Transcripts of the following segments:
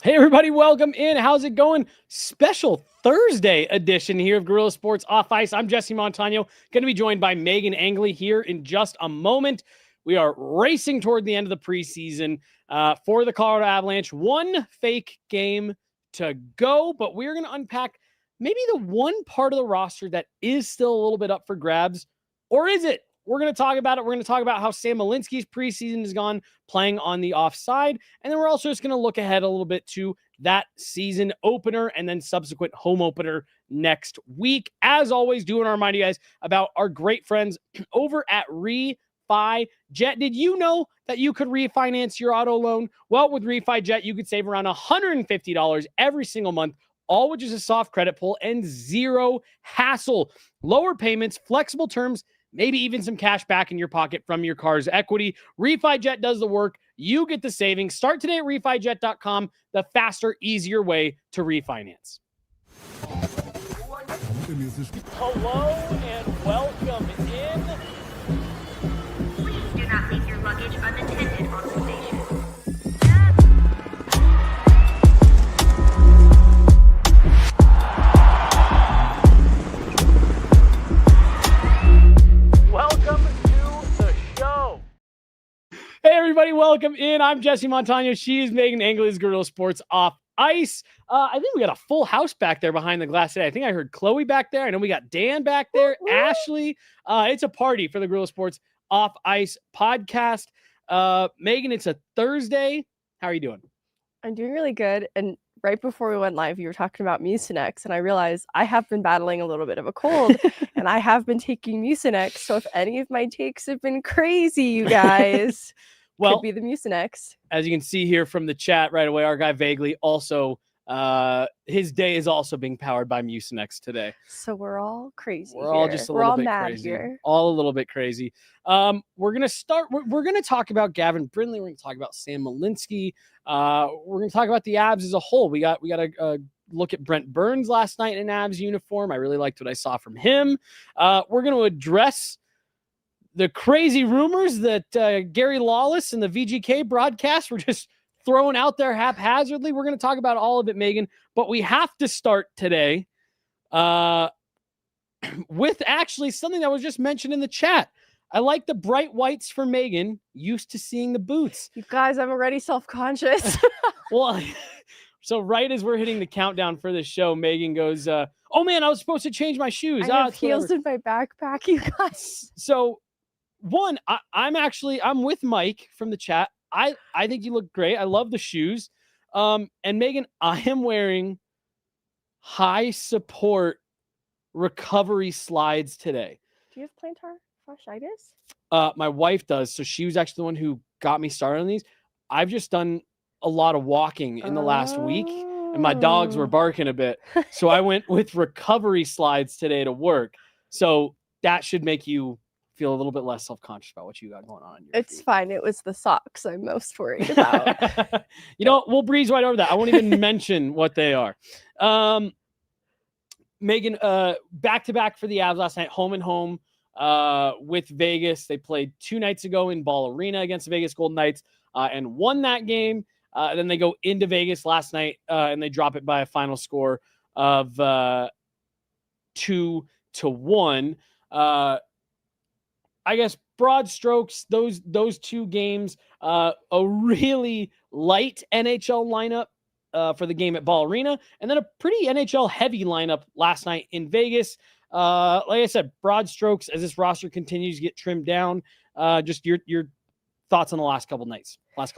Hey, everybody, welcome in. How's it going? Special Thursday edition here of Guerilla Sports Off Ice. I'm Jesse Montano, going to be joined by Meghan Angley here in just a moment. We are racing toward the end of the preseason for the Colorado Avalanche. One fake game to go, but we're going to unpack maybe the one part of the roster that is still a little bit up for grabs, or is it? We're going to talk about it. We're going to talk about how Sam Malinski's preseason has gone playing on the offside. And then we're also just going to look ahead a little bit to that season opener and then subsequent home opener next week. As always, do want to remind you guys about our great friends over at RefiJet. Did you know that you could refinance your auto loan? Well, with RefiJet, you could save around $150 every single month, all with just a soft credit pull and zero hassle. Lower payments, flexible terms, maybe even some cash back in your pocket from your car's equity. RefiJet does the work. You get the savings. Start today at RefiJet.com, the faster, easier way to refinance. Hello and welcome in. Please do not leave your luggage unattended on the station. Welcome to the show. Hey, everybody, welcome in. I'm Jesse Montano. She is Meghan Angley's Guerilla Sports Off Ice. I think we got a full house back there behind the glass today. I think I heard Chloe back there. I know we got Dan back there, Ashley. It's a party for the Guerilla Sports Off Ice podcast. Meghan, it's a Thursday. How are you doing? I'm doing really good. And right before we went live, you were talking about Mucinex, and I realized I have been battling a little bit of a cold, and I have been taking Mucinex. So if any of my takes have been crazy, you guys, Well, could be the Mucinex. As you can see here from the chat right away, our guy Vaguely also, his day is also being powered by Mucinex today. So we're all crazy. We're all just a little bit mad crazy. here. All a little bit crazy. We're gonna start. We're gonna talk about Gavin Brindley. We're gonna talk about Sam Malinski. We're gonna talk about the Avs as a whole. We got a look at Brent Burns last night in an Avs uniform. I really liked what I saw from him. We're gonna address the crazy rumors that Gary Lawless and the VGK broadcast were just throwing out there haphazardly. We're going to talk about all of it, Meghan, but we have to start today with actually something that was just mentioned in the chat. I like the bright whites for Meghan, used to seeing the boots. You guys, I'm already self-conscious. Well, so right as we're hitting the countdown for this show, Meghan goes, oh man, I was supposed to change my shoes. I have heels in my backpack, you guys. So one, I'm with Mike from the chat. I think you look great. I love the shoes. And Meghan, I am wearing high support recovery slides today. Do you have plantar fasciitis? My wife does. So she was actually the one who got me started on these. I've just done a lot of walking in the last week, and my dogs were barking a bit. So I went with recovery slides today to work. So that should make you feel a little bit less self-conscious about what you got going on. It's fine. It was the socks I'm most worried about. You know, we'll breeze right over that. I won't even mention what they are. Meghan, back-to-back for the Avs last night, home and home with Vegas. They played 2 nights ago in Ball Arena against the Vegas Golden Knights and won that game. Then they go into Vegas last night and they drop it by a final score of 2-1. I guess broad strokes, those 2 games, a really light NHL lineup for the game at Ball Arena, and then a pretty NHL heavy lineup last night in Vegas. Like I said, broad strokes as this roster continues to get trimmed down. Just your thoughts on the last couple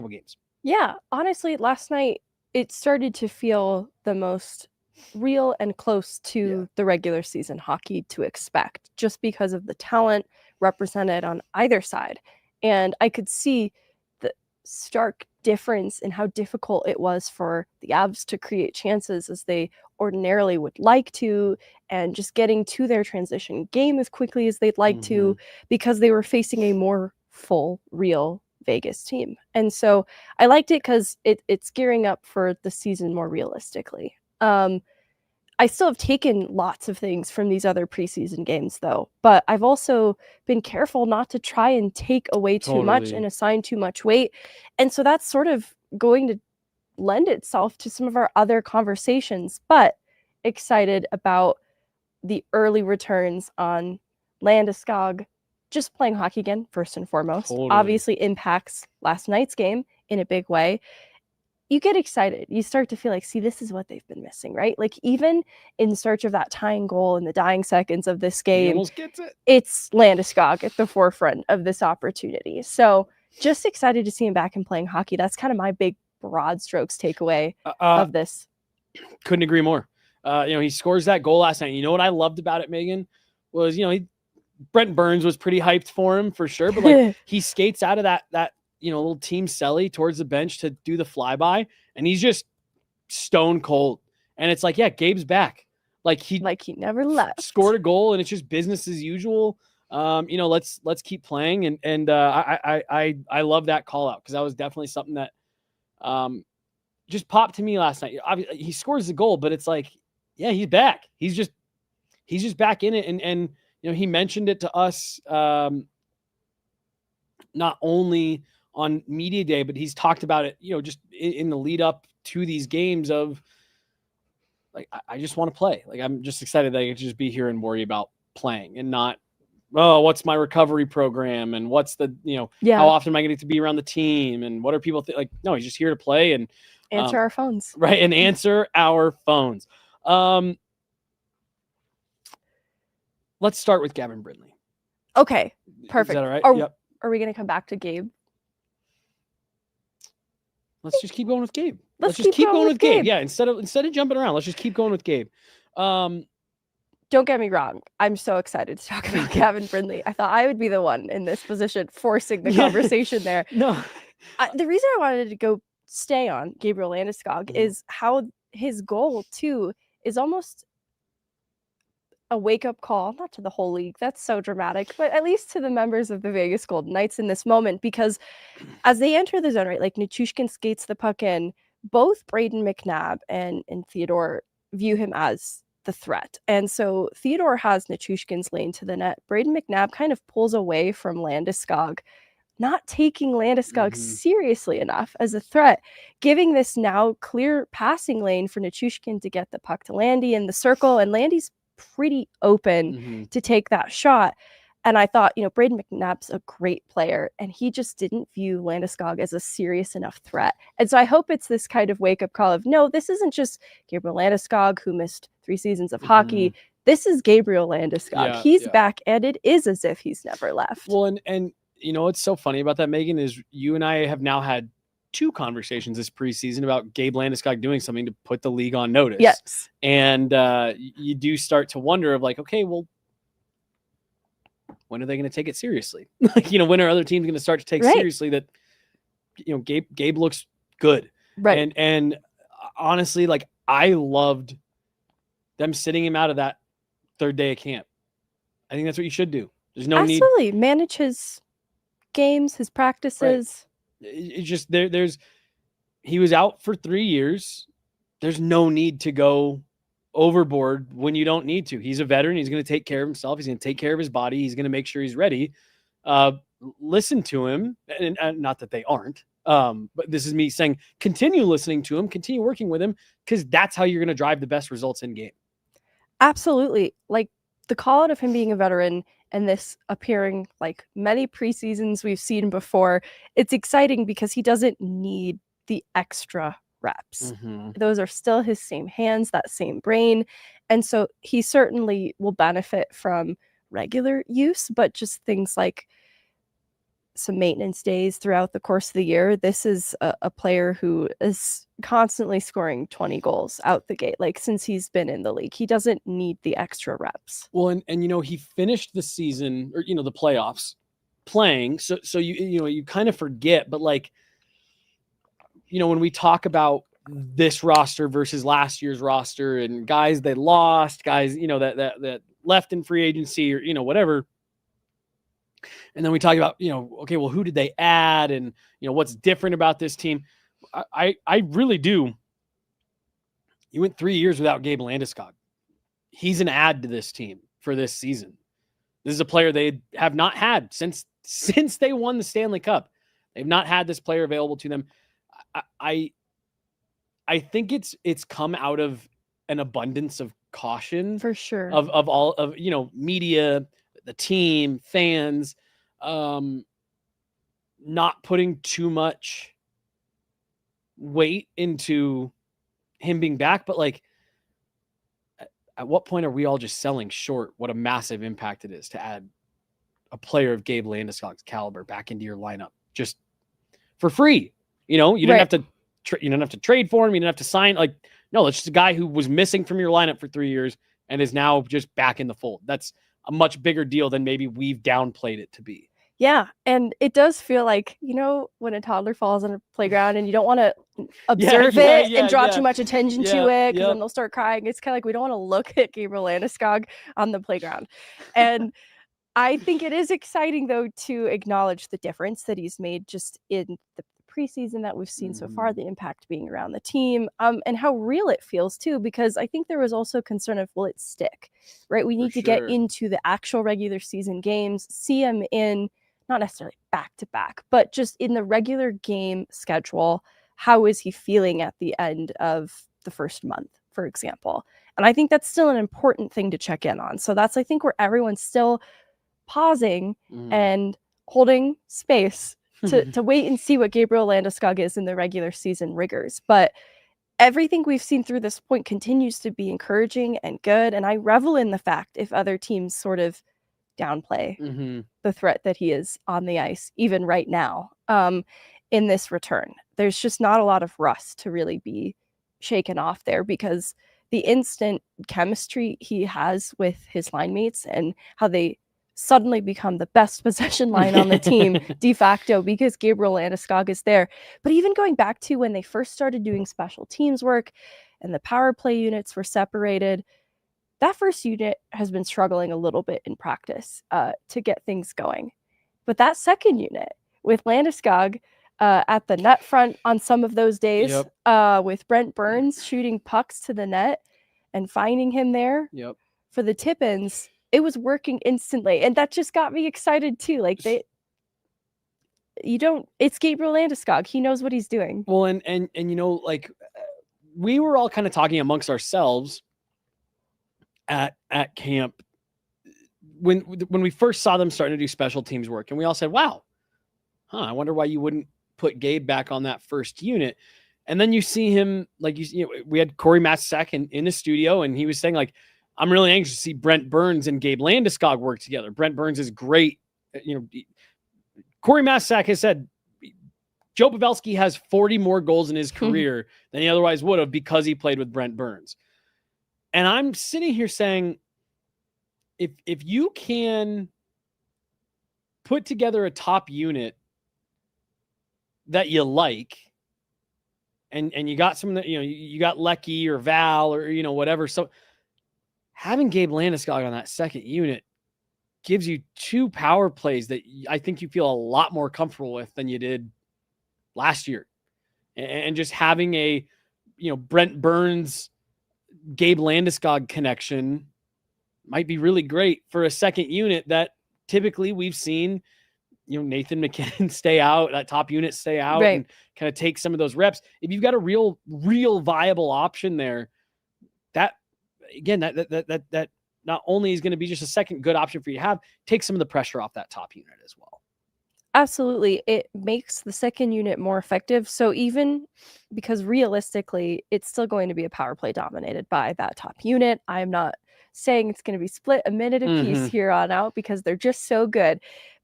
games. Yeah, honestly, last night it started to feel the most real and close to the regular season hockey to expect, just because of the talent represented on either side. And I could see the stark difference in how difficult it was for the Avs to create chances as they ordinarily would like to, and just getting to their transition game as quickly as they'd like to, because they were facing a more full, real Vegas team. And so I liked it because it's gearing up for the season more realistically. I still have taken lots of things from these other preseason games, though, but I've also been careful not to try and take away too much and assign too much weight. And so that's sort of going to lend itself to some of our other conversations, but excited about the early returns on Landeskog just playing hockey again, first and foremost. Totally. Obviously impacts last night's game in a big way. You get excited. You start to feel like, see, this is what they've been missing, right? Like even in search of that tying goal in the dying seconds of this He game, almost gets it. it's Landeskog at the forefront of this opportunity. So just excited to see him back and playing hockey. That's kind of my big broad strokes takeaway of this. Couldn't agree more. He scores that goal last night. You know what I loved about it, Megan, was, Brent Burns was pretty hyped for him for sure, but like he skates out of that little team celly towards the bench to do the flyby, and he's just stone cold. And it's like, yeah, Gabe's back. Like he never left. Scored a goal, and it's just business as usual. Let's keep playing. And I love that call out, because that was definitely something that just popped to me last night. Obviously, he scores the goal, but it's like, yeah, he's back. He's just back in it. And he mentioned it to us not only on media day, but he's talked about it, just in the lead up to these games of like, I just want to play. Like, I'm just excited that I could just be here and worry about playing and not, oh, what's my recovery program? And what's the, how often am I going to be around the team? And what are people like? No, he's just here to play and answer our phones. Right. And answer our phones. Let's start with Gavin Brindley. Okay, perfect. Is that all right? Yep. Are we going to come back to Gabe? Let's just keep going with Gabe. Let's just keep going with Gabe. Yeah, instead of jumping around, let's just keep going with Gabe. Don't get me wrong. I'm so excited to talk about Gavin Brindley. I thought I would be the one in this position forcing the conversation there. No. The reason I wanted to stay on Gabriel Landeskog is how his goal, too, is almost a wake-up call, not to the whole league, that's so dramatic, but at least to the members of the Vegas Golden Knights in this moment, because as they enter the zone, right, like Nichushkin skates the puck in, both Braden McNabb and Theodore view him as the threat. And so Theodore has Nichushkin's lane to the net. Braden McNabb kind of pulls away from Landeskog, not taking Landeskog seriously enough as a threat, giving this now clear passing lane for Nichushkin to get the puck to Landy in the circle, and Landy's pretty open to take that shot. And I thought, Braden McNabb's a great player, and he just didn't view Landeskog as a serious enough threat. And so I hope it's this kind of wake-up call of, no, this isn't just Gabriel Landeskog who missed 3 seasons of hockey. This is Gabriel Landeskog. He's back, and it is as if he's never left. Well, and what's so funny about that, Megan, is you and I have now had 2 conversations this preseason about Gabe Landeskog doing something to put the league on notice. Yes. And you do start to wonder of like, okay, well, when are they going to take it seriously? Like, when are other teams going to start to take seriously that, Gabe looks good. Right. And honestly, like, I loved them sitting him out of that 3rd day of camp. I think that's what you should do. There's no need. Absolutely. Manage his games, his practices. Right. It's just he was out for 3 years. There's no need to go overboard when you don't need to. He's a veteran. He's going to take care of himself. He's going to take care of his body. He's going to make sure he's ready. Listen to him. And not that they aren't, but this is me saying, continue listening to him, continue working with him, because that's how you're going to drive the best results in game. Absolutely. Like the call out of him being a veteran and this appearing like many preseasons we've seen before, it's exciting because he doesn't need the extra reps. Those are still his same hands, that same brain. And so he certainly will benefit from regular use, but just things like some maintenance days throughout the course of the year. This is a player who is constantly scoring 20 goals out the gate. Like since he's been in the league, he doesn't need the extra reps. Well, and he finished the season or the playoffs playing. So you kind of forget, but like, when we talk about this roster versus last year's roster and guys they lost, guys, that left in free agency or, whatever. And then we talk about, okay, well, who did they add? And, what's different about this team? I really do. You went 3 years without Gabe Landeskog. He's an add to this team for this season. This is a player they have not had since they won the Stanley Cup. They've not had this player available to them. I I think it's come out of an abundance of caution For sure. of all of, media, the team, fans, not putting too much weight into him being back. But like, at what point are we all just selling short what a massive impact it is to add a player of Gabe Landeskog's caliber back into your lineup just for free? You didn't Right. have to you didn't have to trade for him. You didn't have to sign. Like, no, it's just a guy who was missing from your lineup for 3 years and is now just back in the fold. That's a much bigger deal than maybe we've downplayed it to be. Yeah, and it does feel like, when a toddler falls on a playground and you don't want to observe it and draw too much attention to it, because then they'll start crying. It's kind of like we don't want to look at Gabriel Landeskog on the playground. And I think it is exciting, though, to acknowledge the difference that he's made just in the preseason that we've seen so far, the impact being around the team, and how real it feels, too, because I think there was also concern of, will it stick, right? We need to get into the actual regular season games, see him in, not necessarily back-to-back, but just in the regular game schedule. How is he feeling at the end of the first month, for example? And I think that's still an important thing to check in on. So that's, I think, where everyone's still pausing and holding space to wait and see what Gabriel Landeskog is in the regular season rigors. But everything we've seen through this point continues to be encouraging and good. And I revel in the fact if other teams sort of downplay the threat that he is on the ice, even right now, in this return. There's just not a lot of rust to really be shaken off there, because the instant chemistry he has with his line mates and how they suddenly become the best possession line on the team de facto because Gabriel Landeskog is there. But even going back to when they first started doing special teams work and the power play units were separated, that first unit has been struggling a little bit in practice to get things going. But that second unit with Landeskog at the net front on some of those days, with Brent Burns shooting pucks to the net and finding him there for the tip-ins, it was working instantly. And that just got me excited too. Like it's Gabriel Landeskog. He knows what he's doing. Well, and like we were all kind of talking amongst ourselves at camp when we first saw them starting to do special teams work, and we all said, wow, I wonder why you wouldn't put Gabe back on that first unit. And then you see him, like, we had Corey Matsak in the studio, and he was saying, like, I'm really anxious to see Brent Burns and Gabe Landeskog work together. Brent Burns is great. Corey Matsak has said Joe Pavelski has 40 more goals in his career than he otherwise would have because he played with Brent Burns. And I'm sitting here saying, if you can put together a top unit that you like, and you got some that, you got Lecky or Val or, whatever. So having Gabe Landeskog on that second unit gives you two power plays that I think you feel a lot more comfortable with than you did last year. And just having a, Brent Burns, Gabe Landeskog connection might be really great for a second unit that typically we've seen, Nathan McKinnon stay out, that top unit stay out, and kind of take some of those reps. If you've got a real viable option there, that not only is going to be just a second good option for you to have, take some of the pressure off that top unit as well. Absolutely. It makes the second unit more effective. So even because realistically, it's still going to be a power play dominated by that top unit. I'm not saying it's going to be split a minute apiece here on out because they're just so good.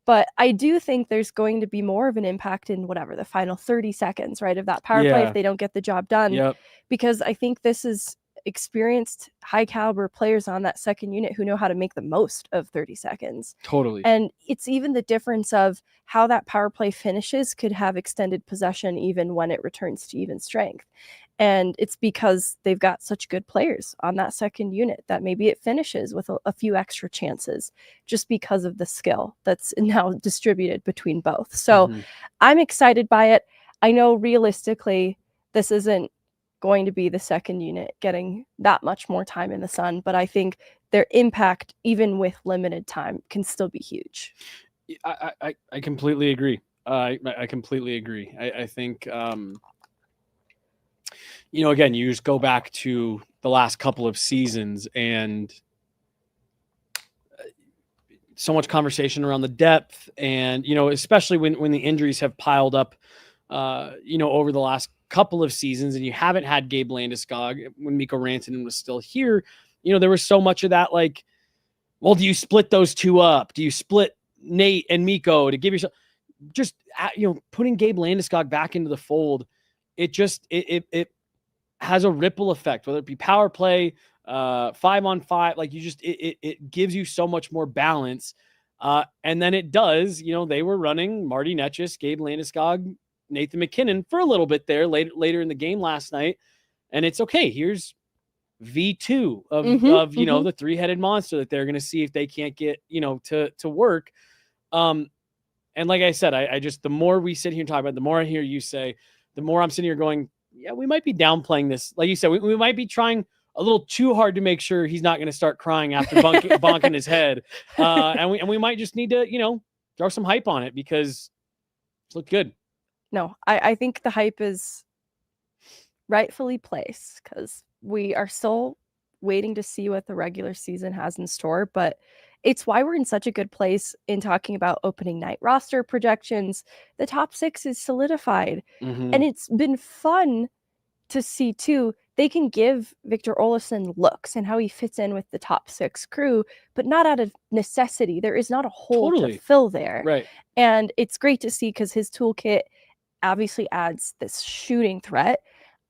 But I do think there's going to be more of an impact in the final 30 seconds, right, of that power play if they don't get the job done. Because I think this is experienced, high caliber players on that second unit who know how to make the most of 30 seconds. Totally. And it's even the difference of how that power play finishes could have extended possession even when it returns to even strength. And it's because they've got such good players on that second unit that maybe it finishes with a few extra chances just because of the skill that's now distributed between both. So I'm excited by it. I know realistically, this isn't going to be the second unit getting that much more time in the sun, but I think their impact, even with limited time, can still be huge. I completely agree. I completely agree. I think, again, you just go back to the last couple of seasons and so much conversation around the depth and, especially when the injuries have piled up, over the last couple of seasons and you haven't had Gabe Landeskog when Mikko Rantanen was still here, there was so much of that, like, well, do you split those two up? Do you split Nate and Mikko to give yourself just, putting Gabe Landeskog back into the fold? It just, it has a ripple effect, whether it be power play, 5-on-5, like it gives you so much more balance. And then it does, they were running Marty Netchis, Gabe Landeskog, Nathan McKinnon for a little bit there later in the game last night. And it's okay. Here's V2 of the three-headed monster that they're going to see if they can't get, to work. And like I said, I just, the more we sit here and talk about it, the more I hear you say, the more I'm sitting here going, yeah, we might be downplaying this. Like you said, we might be trying a little too hard to make sure he's not going to start crying after bonking his head. And we might just need to, throw some hype on it because it looked good. No, I think the hype is rightfully placed because we are still waiting to see what the regular season has in store. But it's why we're in such a good place in talking about opening night roster projections. The top 6 is solidified. Mm-hmm. And it's been fun to see, too. They can give Victor Olofsson looks and how he fits in with the top 6 crew, but not out of necessity. There is not a hole to fill there. Right. And it's great to see because his toolkit obviously adds this shooting threat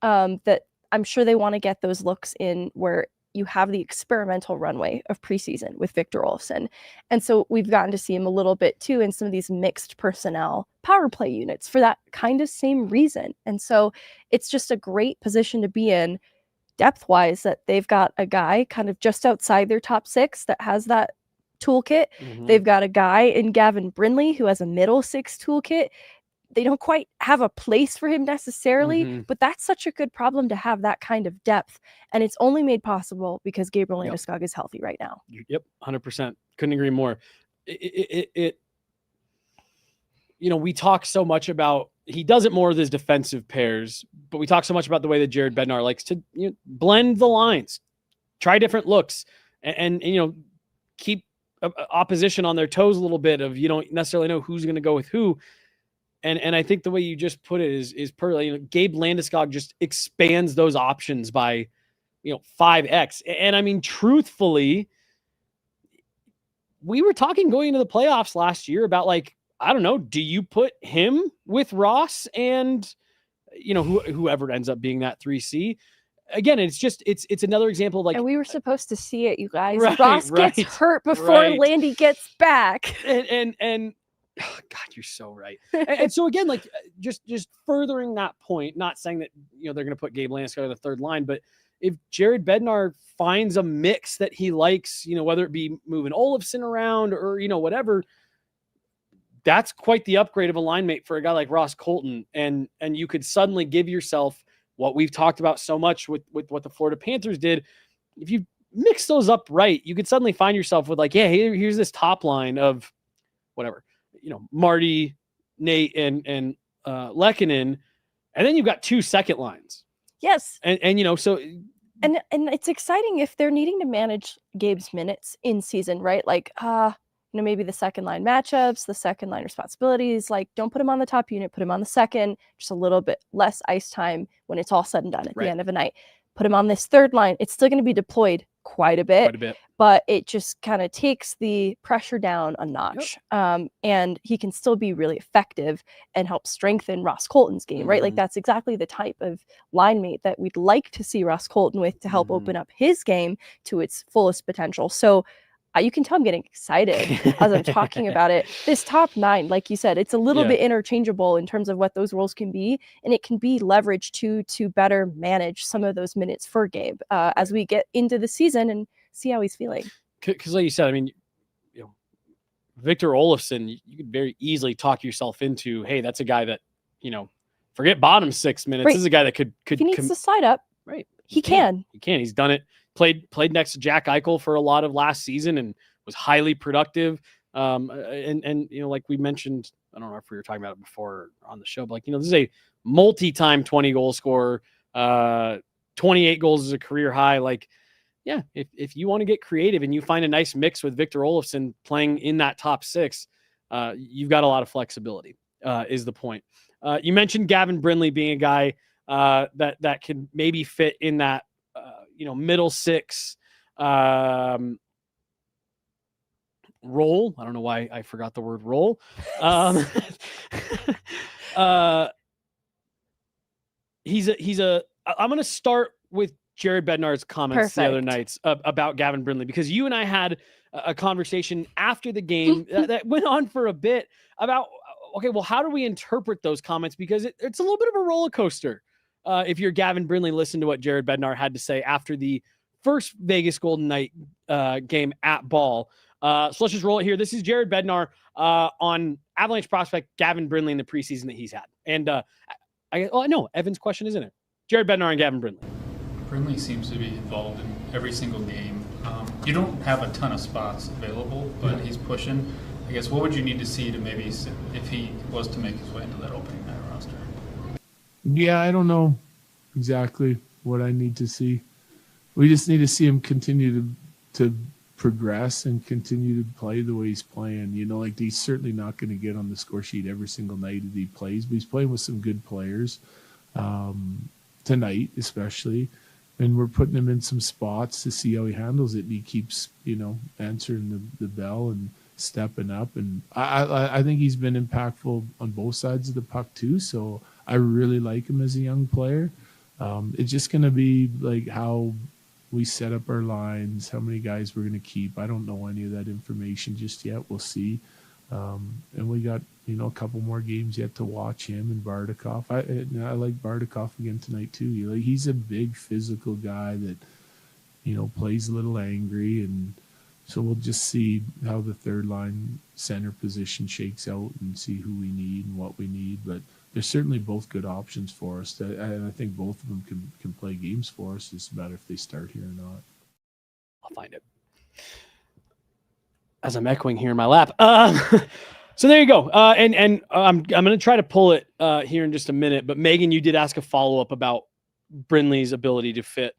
that I'm sure they want to get those looks in where you have the experimental runway of preseason with Victor Olofsson. And so we've gotten to see him a little bit too in some of these mixed personnel power play units for that kind of same reason. And so it's just a great position to be in depth-wise that they've got a guy kind of just outside their top 6 that has that toolkit. Mm-hmm. They've got a guy in Gavin Brindley who has a middle 6 toolkit. They don't quite have a place for him necessarily, but that's such a good problem to have, that kind of depth. And it's only made possible because Gabriel Landeskog is healthy right now. Yep, 100%. Couldn't agree more. We talk so much about, he does it more with his defensive pairs, but we talk so much about the way that Jared Bednar likes to blend the lines, try different looks, and keep opposition on their toes a little bit of, you don't necessarily know who's going to go with who. And I think the way you just put it is perfect. Gabe Landeskog just expands those options by, 5x. And I mean, truthfully, we were talking going into the playoffs last year about, like, I don't know, do you put him with Ross and, whoever ends up being that 3C? Again, it's another example of, like, and we were supposed to see it, you guys. Right, Ross gets hurt before Landy gets back. And oh, God, you're so right. And so again, like, just furthering that point, not saying that, they're going to put Gabe Landeskog on the third line, but if Jared Bednar finds a mix that he likes, whether it be moving Olofsson around or, whatever, that's quite the upgrade of a line mate for a guy like Ross Colton. And you could suddenly give yourself what we've talked about so much with what the Florida Panthers did. If you mix those up right, you could suddenly find yourself with, like, yeah, here's this top line of whatever, Marty, Nate, and Lehkonen, and then you've got 2 second lines. Yes. And so. And it's exciting if they're needing to manage Gabe's minutes in season, right? Like, maybe the second line matchups, the second line responsibilities, like, don't put him on the top unit, put him on the second, just a little bit less ice time when it's all said and done at the end of a night. Put him on this third line. It's still going to be deployed quite a bit, but it just kind of takes the pressure down a notch. And he can still be really effective and help strengthen Ross Colton's game, right? Like, that's exactly the type of line mate that we'd like to see Ross Colton with to help open up his game to its fullest potential. So you can tell I'm getting excited as I'm talking about it. This top 9, like you said, it's a little bit interchangeable in terms of what those roles can be, and it can be leveraged to better manage some of those minutes for Gabe as we get into the season and see how he's feeling. Because like you said, I mean, Victor Olofsson, you could very easily talk yourself into, hey, that's a guy that, forget bottom 6 minutes. This is a guy that could if he needs to slide up. Right. He can. He's done it. Played next to Jack Eichel for a lot of last season and was highly productive. And like we mentioned, I don't know if we were talking about it before on the show, but, like, this is a multi-time 20 goal scorer. 28 goals is a career high. Like, yeah, if you want to get creative and you find a nice mix with Victor Olofsson playing in that top six, you've got a lot of flexibility, is the point. You mentioned Gavin Brindley being a guy that can maybe fit in that, middle six role. I don't know why I forgot the word role. He's a. I'm going to start with Jared Bednar's comments the other nights about Gavin Brindley, because you and I had a conversation after the game that went on for a bit about, okay, well, how do we interpret those comments? Because it's a little bit of a roller coaster. If you're Gavin Brindley, listen to what Jared Bednar had to say after the first Vegas Golden Knight game at Ball. So let's just roll it here. This is Jared Bednar on Avalanche prospect Gavin Brindley in the preseason that he's had. And I know Evan's question isn't it. Jared Bednar and Gavin Brindley. Brindley seems to be involved in every single game. You don't have a ton of spots available, but he's pushing. I guess what would you need to see to maybe, if he was to make his way into that opening night roster? Yeah, I don't know exactly what I need to see. We just need to see him continue to progress and continue to play the way he's playing. Like, he's certainly not going to get on the score sheet every single night that he plays, but he's playing with some good players tonight especially. And we're putting him in some spots to see how he handles it. And he keeps, answering the bell and stepping up. And I think he's been impactful on both sides of the puck too. So I really like him as a young player. It's just going to be like how we set up our lines, how many guys we're going to keep. I don't know any of that information just yet. We'll see. And we got, a couple more games yet to watch him and Bardakov. I like Bardakov again tonight too. He's a big physical guy that, plays a little angry. And so we'll just see how the third line center position shakes out and see who we need and what we need. But they're certainly both good options for us. And I think both of them can play games for us. It's about if they start here or not. I'll find it. As I'm echoing here in my lap. So there you go. And I'm going to try to pull it here in just a minute. But Megan, you did ask a follow-up about Brindley's ability to fit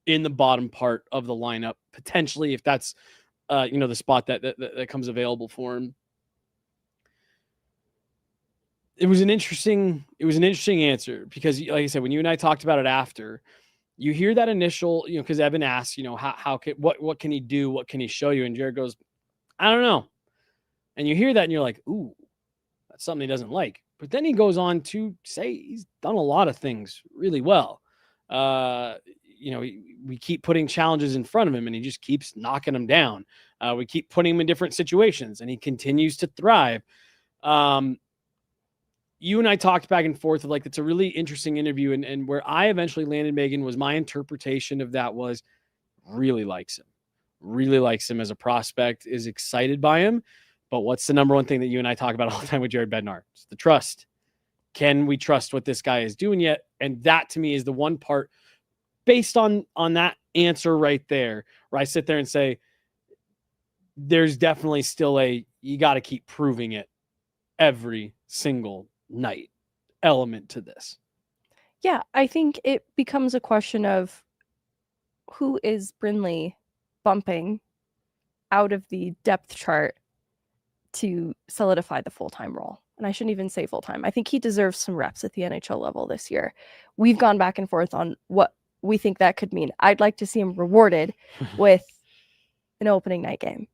in the bottom part of the lineup, potentially, if that's, the spot that comes available for him. It was an interesting answer because, like I said, when you and I talked about it after, you hear that initial, because Evan asked, what can he do? What can he show you? And Jared goes, I don't know. And you hear that and you're like, ooh, that's something he doesn't like. But then he goes on to say he's done a lot of things really well. We keep putting challenges in front of him and he just keeps knocking them down. We keep putting him in different situations and he continues to thrive. You and I talked back and forth of like, it's a really interesting interview. And where I eventually landed, Megan, was my interpretation of that was really likes him as a prospect, is excited by him. But what's the number one thing that you and I talk about all the time with Jared Bednar? It's the trust. Can we trust what this guy is doing yet? And that to me is the one part based on that answer right there, where I sit there and say, there's definitely still you got to keep proving it every single night element to this. Yeah, I think it becomes a question of who is Brindley bumping out of the depth chart to solidify the full-time role. And I shouldn't even say full-time. I think he deserves some reps at the NHL level this year. We've gone back and forth on what we think that could mean. I'd like to see him rewarded with an opening night game.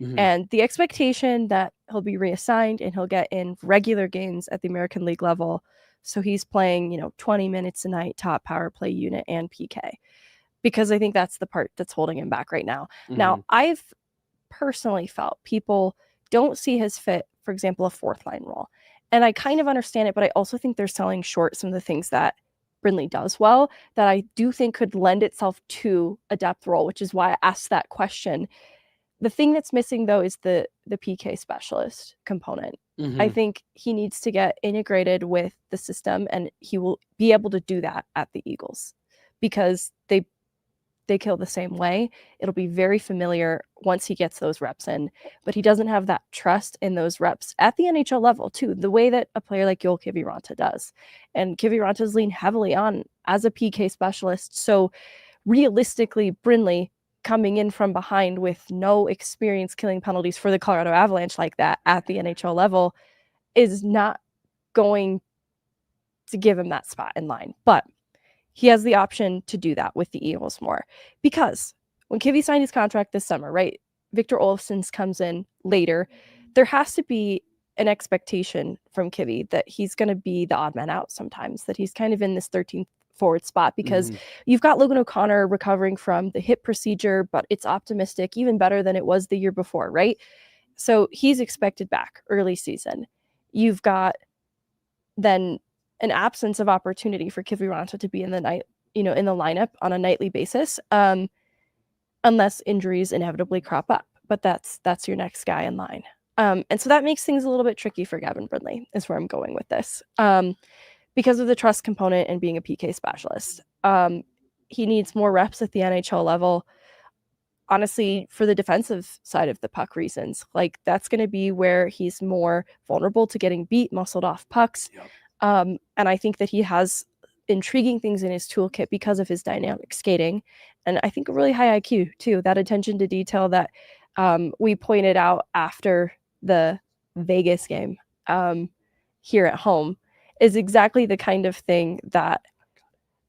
Mm-hmm. And the expectation that he'll be reassigned and he'll get in regular games at the American League level. So he's playing, 20 minutes a night, top power play unit and PK. Because I think that's the part that's holding him back right now. Mm-hmm. Now, I've personally felt people don't see his fit, for example, a fourth line role. And I kind of understand it, but I also think they're selling short some of the things that Brindley does well that I do think could lend itself to a depth role, which is why I asked that question. The thing that's missing, though, is the PK specialist component. Mm-hmm. I think he needs to get integrated with the system, and he will be able to do that at the Eagles because they they kill the same way. It'll be very familiar once he gets those reps in, but he doesn't have that trust in those reps at the NHL level too, the way that a player like Joel Kiviranta does. And Kiviranta's leaned heavily on as a PK specialist. So realistically, Brindley coming in from behind with no experience killing penalties for the Colorado Avalanche like that at the NHL level is not going to give him that spot in line. But he has the option to do that with the Eagles more, because when Kivy signed his contract this summer, right, Victor Olofsson's comes in later, there has to be an expectation from Kivy that he's going to be the odd man out sometimes, that he's kind of in this 13th forward spot, because you've got Logan O'Connor recovering from the hip procedure, but it's optimistic, even better than it was the year before, right? So he's expected back early season. You've got then an absence of opportunity for Kiviranta to be in the night, in the lineup on a nightly basis, unless injuries inevitably crop up. But that's your next guy in line. And so that makes things a little bit tricky for Gavin Brindley, is where I'm going with this. Because of the trust component and being a PK specialist. He needs more reps at the NHL level. Honestly, for the defensive side of the puck reasons, like that's going to be where he's more vulnerable to getting beat, muscled off pucks. Yep. And I think that he has intriguing things in his toolkit because of his dynamic skating. And I think a really high IQ too, that attention to detail that we pointed out after the Vegas game here at home is exactly the kind of thing that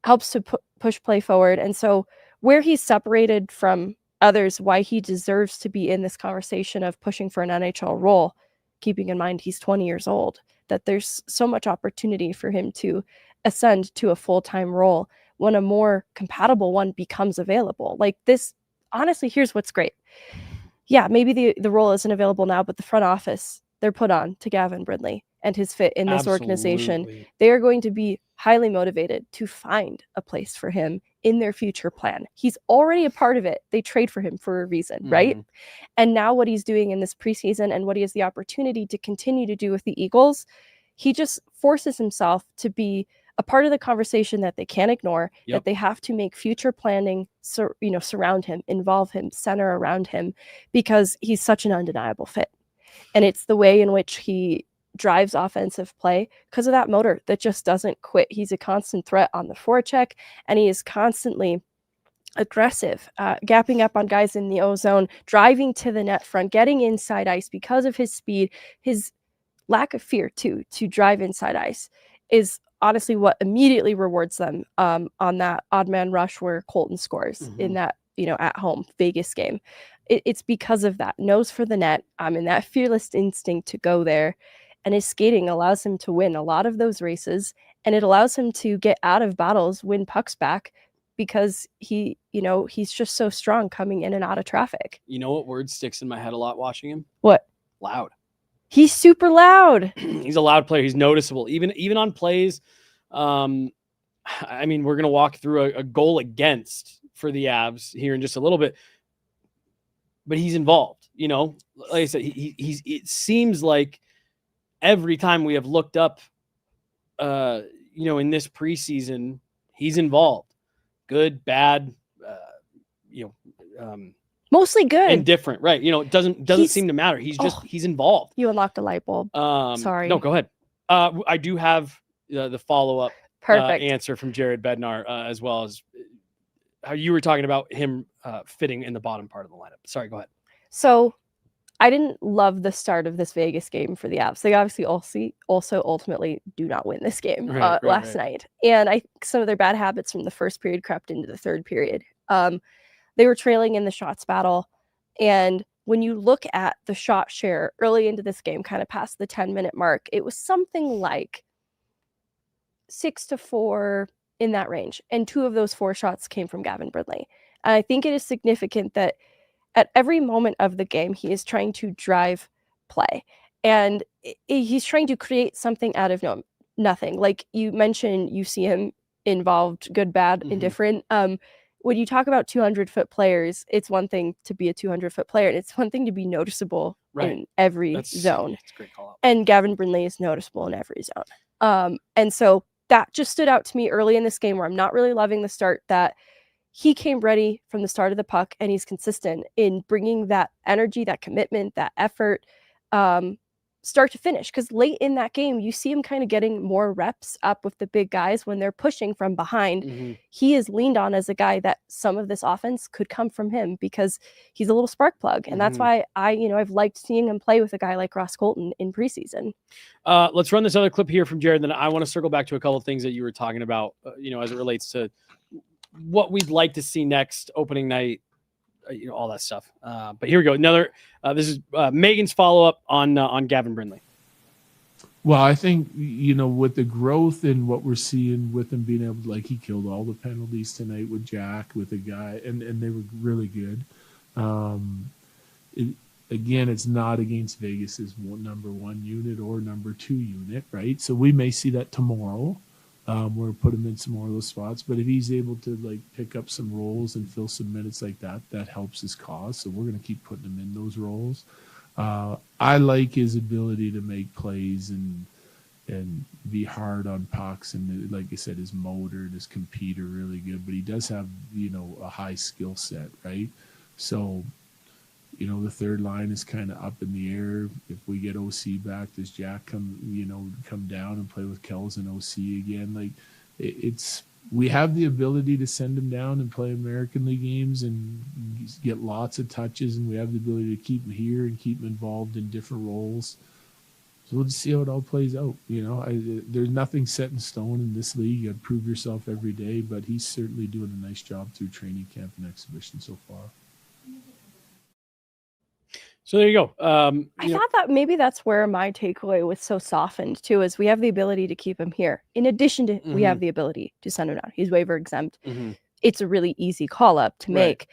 helps to push play forward. And so where he's separated from others, why he deserves to be in this conversation of pushing for an NHL role, keeping in mind he's 20 years old, that there's so much opportunity for him to ascend to a full-time role when a more compatible one becomes available. Like this, honestly, here's what's great. Yeah, maybe the role isn't available now, but the front office, they're put on to Gavin Brindley and his fit in this organization. They are going to be highly motivated to find a place for him in their future plan. He's already a part of it. They trade for him for a reason, right? And now what he's doing in this preseason and what he has the opportunity to continue to do with the Eagles, he just forces himself to be a part of the conversation that they can't ignore, that they have to make future planning, surround him, involve him, center around him, because he's such an undeniable fit. And it's the way in which he drives offensive play because of that motor that just doesn't quit. He's a constant threat on the forecheck, and he is constantly aggressive, gapping up on guys in the O zone, driving to the net front, getting inside ice because of his speed. His lack of fear too to drive inside ice is honestly what immediately rewards them on that odd man rush where Colton scores in that at home Vegas game. It's because of that nose for the net, and that fearless instinct to go there. And his skating allows him to win a lot of those races, and it allows him to get out of battles, win pucks back, because he's just so strong coming in and out of traffic. You know what word sticks in my head a lot watching him? What? Loud. He's super loud. He's a loud player. He's noticeable, even on plays. I mean, we're going to walk through a goal against for the Avs here in just a little bit, but he's involved, like I said, it seems like every time we have looked up, in this preseason, he's involved, good, bad, mostly good, indifferent, right? It doesn't seem to matter. He's involved. You unlocked a light bulb. Sorry. No, go ahead. I do have the follow-up answer from Jared Bednar, as well as how you were talking about him fitting in the bottom part of the lineup. Sorry, go ahead. So I didn't love the start of this Vegas game for the Avs. They obviously also ultimately do not win this game last night. And I think some of their bad habits from the first period crept into the third period. They were trailing in the shots battle. And when you look at the shot share early into this game, kind of past the 10-minute mark, it was something like 6-4 in that range. And 2 of those 4 shots came from Gavin Brindley. And I think it is significant that at every moment of the game, he is trying to drive play. And he's trying to create something out of nothing. Like you mentioned, you see him involved, good, bad, indifferent. When you talk about 200-foot players, it's one thing to be a 200-foot player, and it's one thing to be noticeable in every zone. That's a great call out. And Gavin Brindley is noticeable in every zone. And so that just stood out to me early in this game, where I'm not really loving the start, that he came ready from the start of the puck, and he's consistent in bringing that energy, that commitment, that effort, start to finish. Because late in that game, you see him kind of getting more reps up with the big guys when they're pushing from behind. Mhm. He is leaned on as a guy that some of this offense could come from him because he's a little spark plug. And that's why I've liked seeing him play with a guy like Ross Colton in preseason. Let's run this other clip here from Jared. Then I want to circle back to a couple of things that you were talking about, as it relates to what we'd like to see next opening night, all that stuff. But here we go. Another, this is Megan's follow-up on Gavin Brindley. Well, I think, with the growth and what we're seeing with him being able to, like, he killed all the penalties tonight with Jack, with a guy, and they were really good. Again, it's not against Vegas's number 1 unit or number 2 unit, right? So we may see that tomorrow. We'll put him in some more of those spots. But if he's able to, like, pick up some roles and fill some minutes like that, that helps his cause. So we're going to keep putting him in those roles. I like his ability to make plays and be hard on pucks. And like I said, his motor and his compete are really good. But he does have, a high skill set, right? So, the third line is kind of up in the air. If we get OC back, does Jack come down and play with Kells and OC again? Like, we have the ability to send him down and play American League games and get lots of touches, and we have the ability to keep him here and keep him involved in different roles. So we'll just see how it all plays out. There's nothing set in stone in this league. You got to prove yourself every day, but he's certainly doing a nice job through training camp and exhibition so far. So there you go. I thought that maybe that's where my takeaway was so softened too, is we have the ability to keep him here. In addition to we have the ability to send him down. He's waiver exempt. It's a really easy call up to make.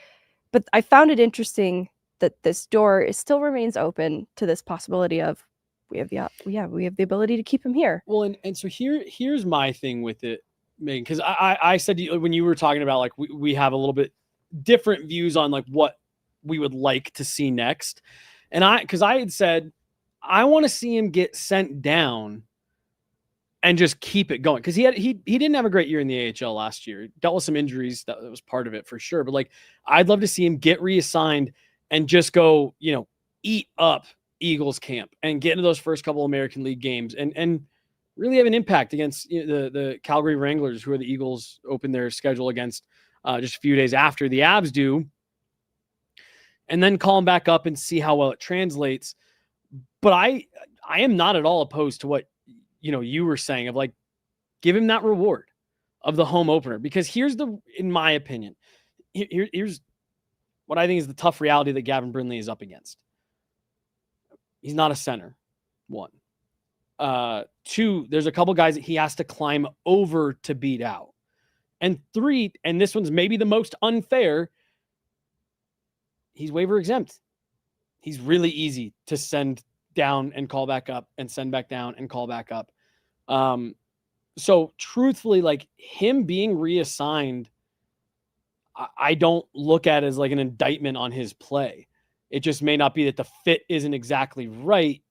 But I found it interesting that this door still remains open to this possibility of we have the ability to keep him here. Well, and so here's my thing with it, Megan, because I said when you were talking about, like, we have a little bit different views on, like, what we would like to see next. And because I had said, I want to see him get sent down and just keep it going. Because he didn't have a great year in the AHL last year. He dealt with some injuries. That was part of it for sure. But, like, I'd love to see him get reassigned and just go, eat up Eagles camp and get into those first couple American League games and really have an impact against the Calgary Wranglers, who are the Eagles open their schedule against just a few days after the Avs do. And then call him back up and see how well it translates. But I am not at all opposed to what, you were saying of, like, give him that reward of the home opener, because in my opinion, here's what I think is the tough reality that Gavin Brindley is up against. He's not a center. 1. 2, there's a couple guys that he has to climb over to beat out. And 3, and this one's maybe the most unfair, he's waiver exempt. He's really easy to send down and call back up and send back down and call back up. So truthfully, like, him being reassigned, I don't look at as like an indictment on his play. It just may not be that the fit isn't exactly right,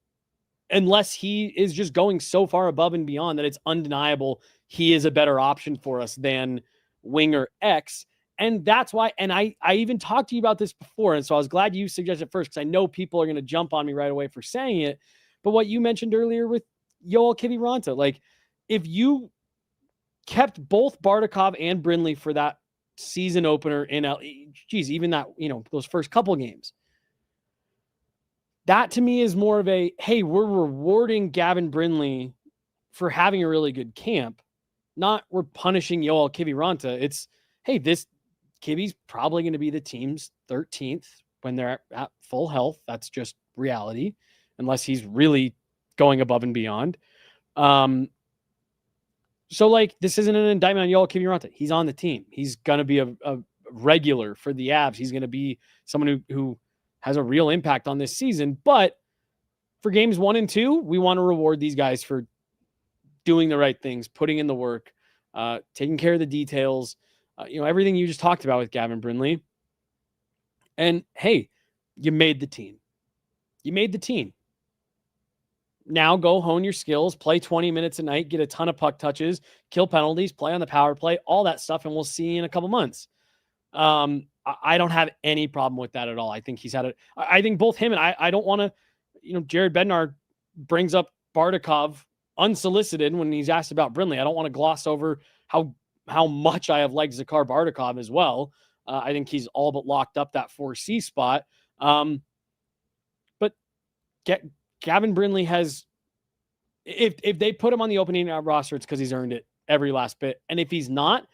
unless he is just going so far above and beyond that it's undeniable he is a better option for us than winger X. And that's why, and I even talked to you about this before, and so I was glad you suggested it first, because I know people are going to jump on me right away for saying it. But what you mentioned earlier with Yoel Kiviranta, like, if you kept both Bardakov and Brindley for that season opener in even that, those first couple games, that to me is more of a, hey, we're rewarding Gavin Brindley for having a really good camp, not we're punishing Yoel Kiviranta. It's, hey, this Kibby's probably going to be the team's 13th when they're at full health. That's just reality, unless he's really going above and beyond. So, like, this isn't an indictment on Yoel Kiviranta. He's on the team. He's going to be a regular for the Avs. He's going to be someone who has a real impact on this season. But for games 1 and 2, we want to reward these guys for doing the right things, putting in the work, taking care of the details, everything you just talked about with Gavin Brindley. And hey, you made the team. Now go hone your skills, play 20 minutes a night, get a ton of puck touches, kill penalties, play on the power play, all that stuff. And we'll see you in a couple months. I don't have any problem with that at all. I think he's had it. I think both him and I don't want to, Jared Bednar brings up Bardakov unsolicited when he's asked about Brindley. I don't want to gloss over how much I have liked Zakhar Bardakov as well. I think he's all but locked up that 4C spot. But Gavin Brindley has, if they put him on the opening roster, it's because he's earned it every last bit. And if he's not,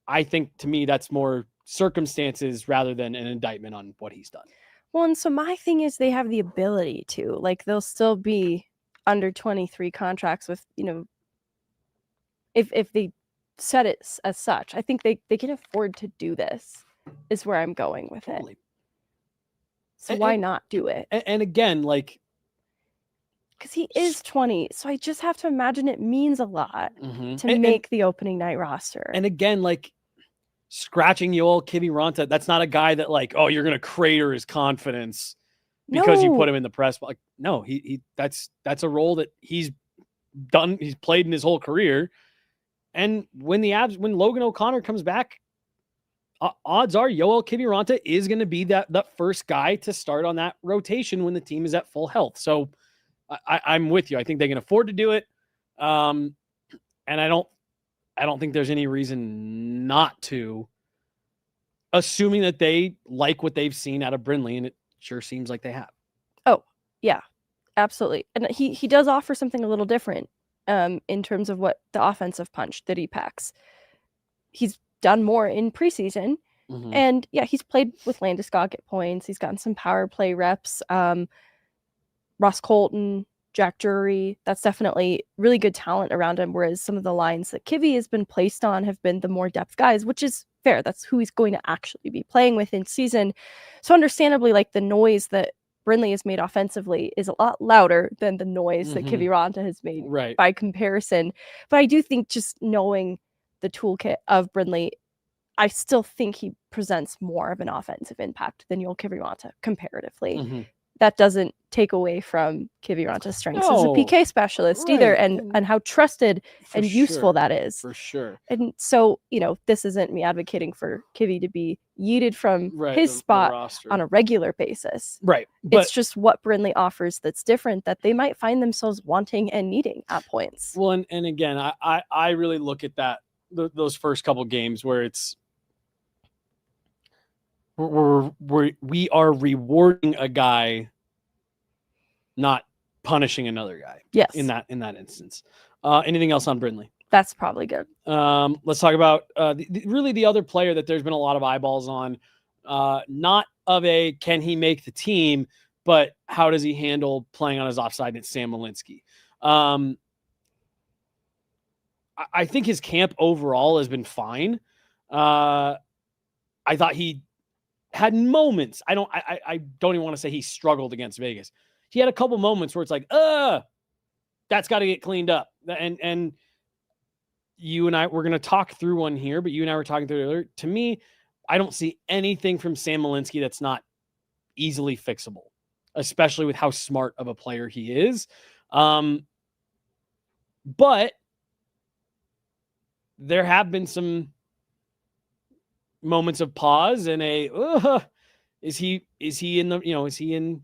I think to me that's more circumstances rather than an indictment on what he's done. Well, and so my thing is they have the ability to, like, they'll still be under 23 contracts with, if they set it as such. I think they can afford to do this, is where I'm going with it. So why not do it? And again, like, because he is 20, so I just have to imagine it means a lot to make the opening night roster. And again, like, scratching Yoel Kiviranta, that's not a guy that, like, oh, you're gonna crater his confidence because you put him in the press. Like, no, he that's a role that he's played in his whole career. And when Logan O'Connor comes back, odds are Yoel Kiviranta is going to be that first guy to start on that rotation when the team is at full health. So I'm with you. I think they can afford to do it. And I don't think there's any reason not to, assuming that they like what they've seen out of Brindley, and it sure seems like they have. Oh, yeah, absolutely. And he does offer something a little different in terms of what the offensive punch that he packs. He's done more in preseason, and yeah, he's played with Landeskog at points. He's gotten some power play reps. Ross Colton, Jack Drury, that's definitely really good talent around him, whereas some of the lines that Kivy has been placed on have been the more depth guys, which is fair. That's who he's going to actually be playing with in season. So understandably, like, the noise that Brindley has made offensively is a lot louder than the noise that Kiviranta has made by comparison. But I do think, just knowing the toolkit of Brindley, I still think he presents more of an offensive impact than Yoel Kiviranta comparatively. That doesn't take away from Kiviranta's strengths as a PK specialist either, and how trusted and useful that is. For sure. And so, this isn't me advocating for Kivy to be yeeted from his spot on a regular basis. Right. But it's just what Brindley offers that's different, that they might find themselves wanting and needing at points. Well, and again, I really look at those first couple games where it's, we are rewarding a guy, not punishing another guy. Yes. In that instance. Anything else on Brindley? That's probably good. Let's talk about really the other player that there's been a lot of eyeballs on. Not of a can he make the team, but how does he handle playing on his offside? And it's Sam Malinski. I think his camp overall has been fine. I thought he had moments. I don't even want to say he struggled against Vegas. He had a couple moments where it's like, that's got to get cleaned up. And you and I, we're going to talk through one here, but you and I were talking through it earlier. To me, I don't see anything from Sam Malinski that's not easily fixable, especially with how smart of a player he is. But there have been some moments of pause and is he in a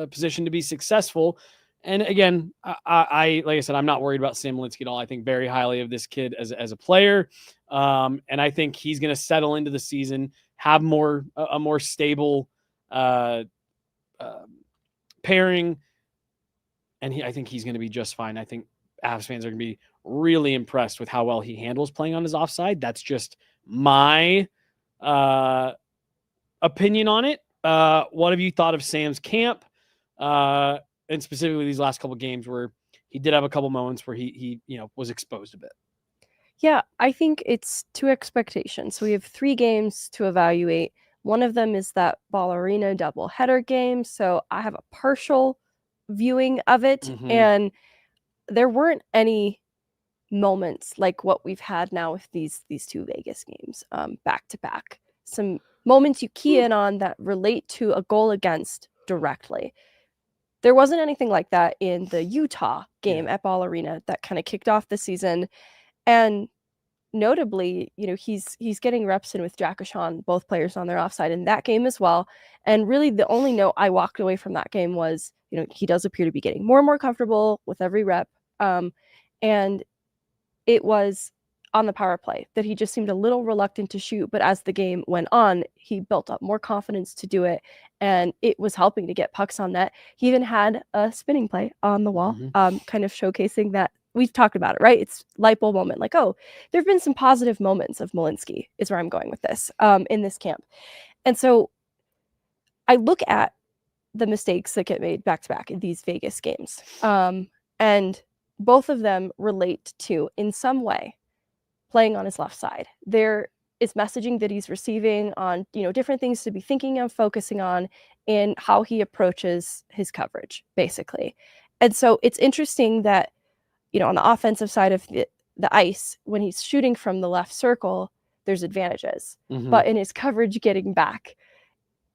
position to be successful? And again, I like I said, I'm not worried about Sam Malinski at all. I think very highly of this kid as a player. And I think he's going to settle into the season, have a more stable pairing. And I think he's going to be just fine. I think Avs fans are going to be really impressed with how well he handles playing on his offside. That's just my opinion on it. What have you thought of Sam's camp? And specifically these last couple of games where he did have a couple moments where he was exposed a bit. Yeah, I think it's to expectations. So we have 3 games to evaluate. One of them is that Ball Arena doubleheader game. So I have a partial viewing of it. And there weren't any moments like what we've had now with these 2 Vegas games back to back. Some moments you key in on that relate to a goal against directly. There wasn't anything like that in the Utah game at Ball Arena that kind of kicked off the season. And notably, he's getting reps in with Jack Ashawn, both players on their offside in that game as well. And really the only note I walked away from that game was, he does appear to be getting more and more comfortable with every rep. And it was on the power play that he just seemed a little reluctant to shoot. But as the game went on, he built up more confidence to do it. And it was helping to get pucks on net. He even had a spinning play on the wall, kind of showcasing that. We've talked about it, right? It's light bulb moment. Like, oh, there have been some positive moments of Malinski is where I'm going with this in this camp. And so I look at the mistakes that get made back-to-back in these Vegas games. And both of them relate to, in some way, playing on his left side. There is messaging that he's receiving on, different things to be thinking of, focusing on, in how he approaches his coverage, basically. And so it's interesting that, on the offensive side of the ice, when he's shooting from the left circle, there's advantages. But in his coverage getting back,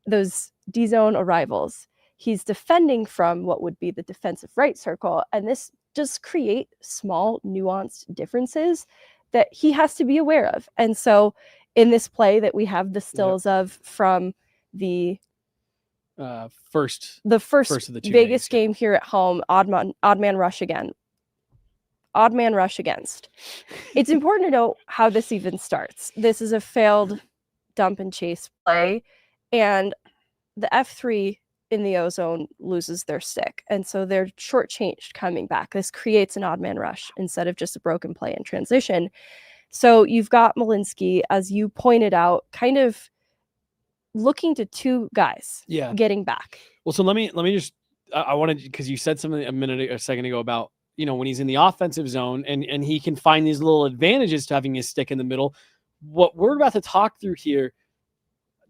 those D-zone arrivals, he's defending from what would be the defensive right circle. And this just create small nuanced differences that he has to be aware of. And so in this play that we have the stills of from the first of the two Vegas game here at home, odd man rush against. It's important to know how this even starts. This is a failed dump and chase play, and the F3 in the O-zone loses their stick. And so they're shortchanged coming back. This creates an odd man rush instead of just a broken play in transition. So you've got Malinski, as you pointed out, kind of looking to two guys getting back. Well, so let me just, I wanted, because you said something a second ago about, when he's in the offensive zone and he can find these little advantages to having his stick in the middle. What we're about to talk through here,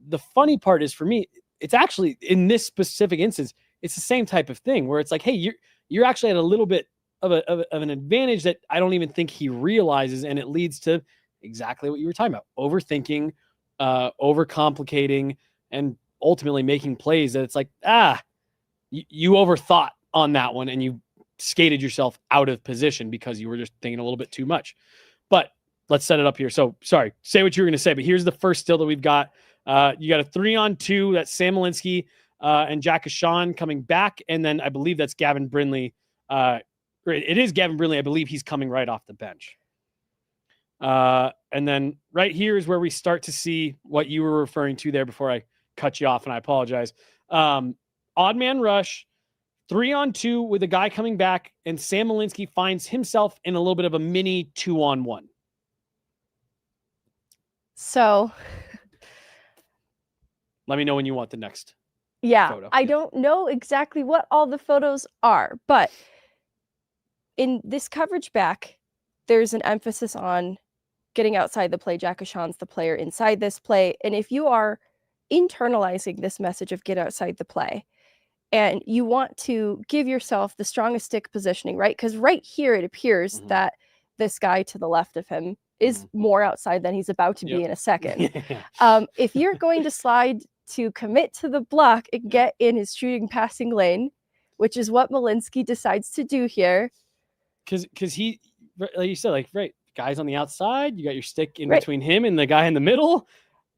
the funny part is, for me, it's actually, in this specific instance, it's the same type of thing where it's like, hey, you're actually at a little bit of an advantage that I don't even think he realizes, and it leads to exactly what you were talking about: overthinking, overcomplicating, and ultimately making plays that it's like, you overthought on that one and you skated yourself out of position because you were just thinking a little bit too much. But let's set it up here. So sorry, say what you were going to say, but here's the first still that we've got. You got a 3-on-2. That's Sam Malinski and Jack Ashawn coming back. And then I believe that's Gavin Brindley. It is Gavin Brindley. I believe he's coming right off the bench. And then right here is where we start to see what you were referring to there before I cut you off, and I apologize. Odd man rush, 3-on-2 with a guy coming back, and Sam Malinski finds himself in a little bit of a mini 2-on-1. So let me know when you want the next photo. I don't know exactly what all the photos are, but in this coverage back, there's an emphasis on getting outside the play. Jack Ashawn's the player inside this play. And if you are internalizing this message of get outside the play, and you want to give yourself the strongest stick positioning, right? Because right here, it appears that this guy to the left of him is more outside than he's about to be in a second. If you're going to slide to commit to the block and get in his shooting passing lane, which is what Malinski decides to do here. Because he, like you said, guy's on the outside, you got your stick in between him and the guy in the middle.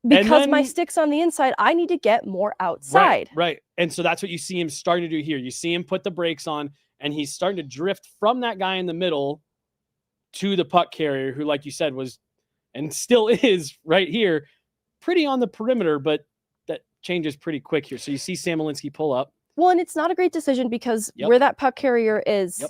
Because my stick's on the inside, I need to get more outside. Right. And so that's what you see him starting to do here. You see him put the brakes on, and he's starting to drift from that guy in the middle to the puck carrier, who, like you said, was and still is right here, pretty on the perimeter, but that changes pretty quick here. So you see Sam Malinski pull up. Well, and it's not a great decision because where that puck carrier is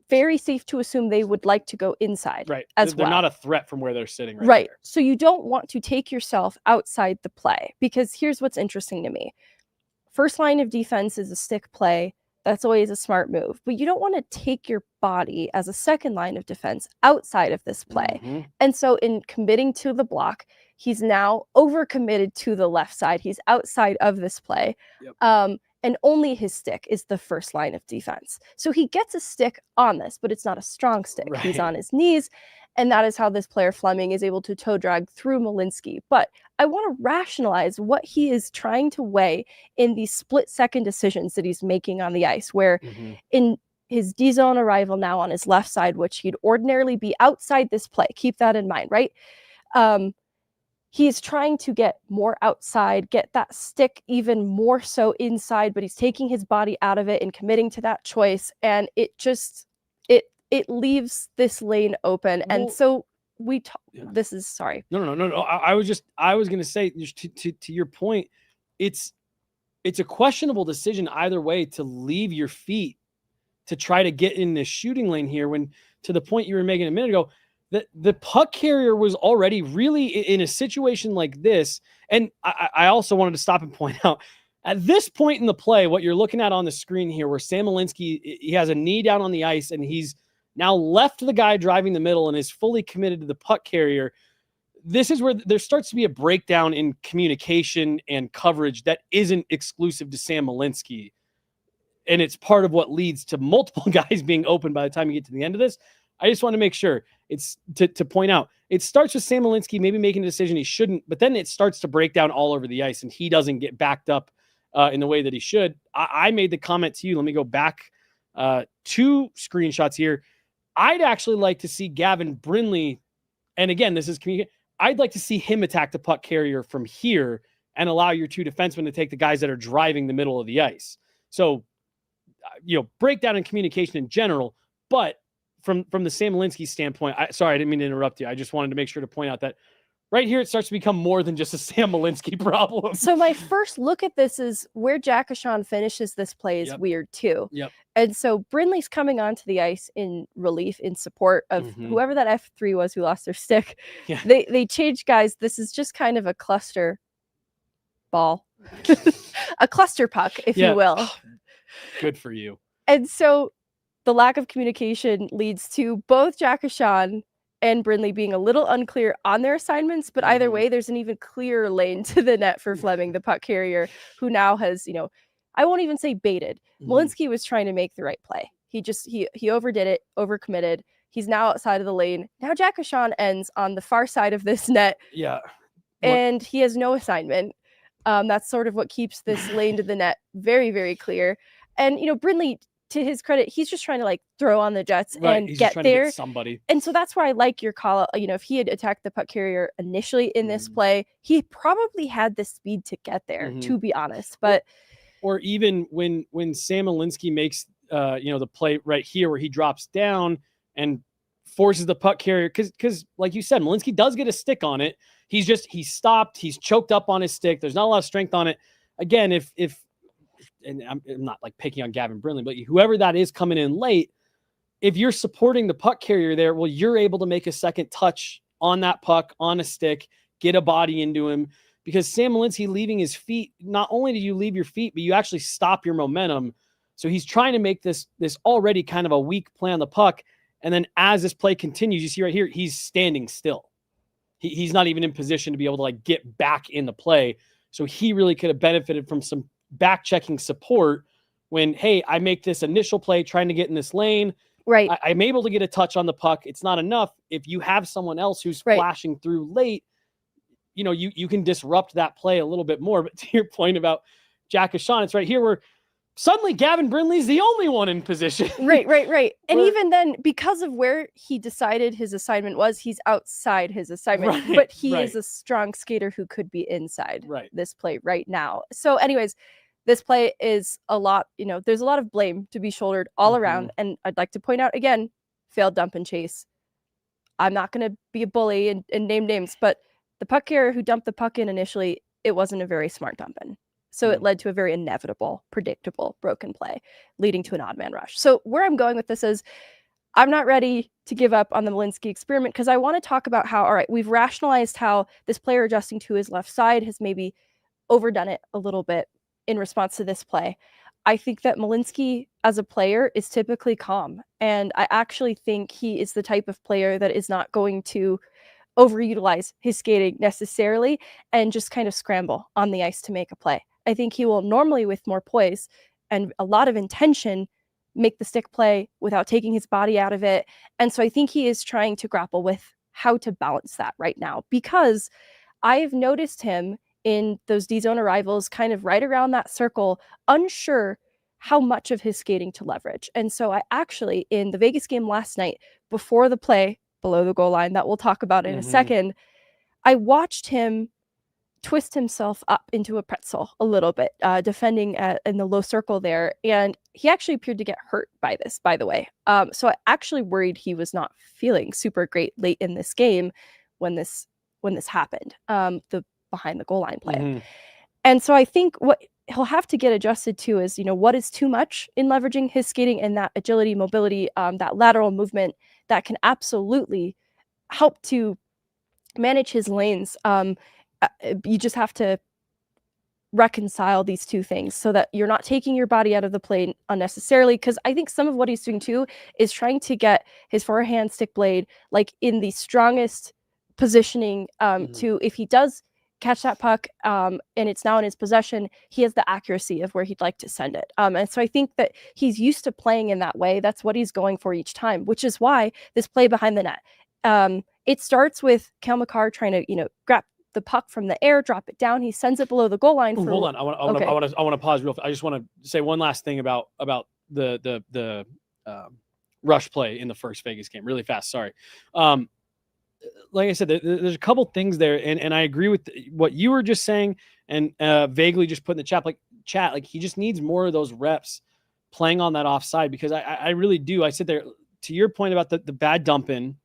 very safe to assume they would like to go inside. Right. As they're well. not a threat from where they're sitting right there. So you don't want to take yourself outside the play, because here's what's interesting to me. First line of defense is a stick play. That's always a smart move. But you don't want to take your body as a second line of defense outside of this play. And so in committing to the block, he's now overcommitted to the left side. He's outside of this play. And only his stick is the first line of defense. So he gets a stick on this, but it's not a strong stick. He's on his knees. And that is how this player Fleming is able to toe drag through Malinski. But I want to rationalize what he is trying to weigh in these split-second decisions that he's making on the ice, where in his D zone arrival now on his left side, which he'd ordinarily be outside this play. Keep that in mind, right? He's trying to get more outside, get that stick even more so inside, but he's taking his body out of it and committing to that choice. And it just, it leaves this lane open. And so this is, sorry. No. I was going to say, to your point, it's a questionable decision either way to leave your feet to try to get in this shooting lane here, when, to the point you were making a minute ago, that the puck carrier was already really in a situation like this. And I also wanted to stop and point out, at this point in the play, what you're looking at on the screen here, where Sam Malinski, he has a knee down on the ice and he's now left the guy driving the middle and is fully committed to the puck carrier. This is where there starts to be a breakdown in communication and coverage that isn't exclusive to Sam Malinski. And it's part of what leads to multiple guys being open by the time you get to the end of this. I just want to make sure it's to point out, it starts with Sam Malinski maybe making a decision he shouldn't, but then it starts to break down all over the ice and he doesn't get backed up in the way that he should. I made the comment to you. Let me go back 2 screenshots here. I'd actually like to see Gavin Brindley, and again, this is communication, I'd like to see him attack the puck carrier from here and allow your 2 defensemen to take the guys that are driving the middle of the ice. So, breakdown in communication in general, but from the Sam Malinski standpoint, sorry, I didn't mean to interrupt you. I just wanted to make sure to point out that right here, it starts to become more than just a Sam Malinski problem. So my first look at this is where Jack Ashon finishes this play is weird too. Yep. And so Brindley's coming onto the ice in relief, in support of whoever that F3 was who lost their stick. Yeah. They changed guys. This is just kind of a cluster ball, a cluster puck, if you will. Good for you. And so the lack of communication leads to both Jack Ashon and Brindley being a little unclear on their assignments, but either way, there's an even clearer lane to the net for Fleming, the puck carrier, who now has, I won't even say baited. Malinski was trying to make the right play. He overdid it, overcommitted. He's now outside of the lane. Now Jack Ashon ends on the far side of this net. Yeah. And he has no assignment. That's sort of what keeps this lane to the net very, very clear. And, Brindley, to his credit, he's just trying to throw on the Jets and get there. Get somebody. And so that's where I like your call. If he had attacked the puck carrier initially in this play, he probably had the speed to get there, to be honest. But or even when Sam Malinski makes the play right here where he drops down and forces the puck carrier, because like you said, Malinski does get a stick on it. He's stopped. He's choked up on his stick. There's not a lot of strength on it. Again, if and I'm not picking on Gavin Brindley, but whoever that is coming in late, if you're supporting the puck carrier there, well, you're able to make a second touch on that puck, on a stick, get a body into him, because Sam Malinski leaving his feet, not only do you leave your feet, but you actually stop your momentum. So he's trying to make this already kind of a weak play on the puck. And then as this play continues, you see right here, he's standing still. He's not even in position to be able to get back in the play. So he really could have benefited from some back checking support when, hey, I make this initial play trying to get in this lane. Right. I'm able to get a touch on the puck. It's not enough. If you have someone else who's flashing through late, you can disrupt that play a little bit more. But to your point about Jack Ashon, it's right here where suddenly Gavin Brindley's the only one in position. Right. And even then, because of where he decided his assignment was, he's outside his assignment. But he is a strong skater who could be inside this play right now. So anyways, this play is a lot, there's a lot of blame to be shouldered all around. And I'd like to point out again, failed dump and chase. I'm not going to be a bully and name names, but the puck carrier who dumped the puck in initially, it wasn't a very smart dump in. So it led to a very inevitable, predictable broken play, leading to an odd man rush. So where I'm going with this is I'm not ready to give up on the Malinski experiment, because I want to talk about how, all right, we've rationalized how this player adjusting to his left side has maybe overdone it a little bit in response to this play. I think that Malinski as a player is typically calm. And I actually think he is the type of player that is not going to overutilize his skating necessarily and just kind of scramble on the ice to make a play. I think he will normally, with more poise and a lot of intention, make the stick play without taking his body out of it. And so I think he is trying to grapple with how to balance that right now, because I've noticed him in those D-zone arrivals kind of right around that circle, unsure how much of his skating to leverage. And so I actually, in the Vegas game last night, before the play below the goal line that we'll talk about in a second, I watched him twist himself up into a pretzel a little bit, defending in the low circle there. And he actually appeared to get hurt by this, by the way. So I actually worried he was not feeling super great late in this game when this happened, the behind the goal line play. And so I think what he'll have to get adjusted to is, what is too much in leveraging his skating and that agility, mobility, that lateral movement that can absolutely help to manage his lanes. You just have to reconcile these two things so that you're not taking your body out of the plane unnecessarily. Because I think some of what he's doing too is trying to get his forehand stick blade like in the strongest positioning to, if he does catch that puck and it's now in his possession, he has the accuracy of where he'd like to send it. And so I think that he's used to playing in that way. That's what he's going for each time, which is why this play behind the net, it starts with Cale Makar trying to, grab the puck from the air, drop it down. He sends it below the goal line. Hold on. I want to pause real fast. I just want to say one last thing about the rush play in the first Vegas game really fast. Sorry. Like I said, there's a couple things there, and I agree with what you were just saying, and vaguely just put in the chat. Like he just needs more of those reps playing on that offside, because I really do. I sit there to your point about the bad dump in.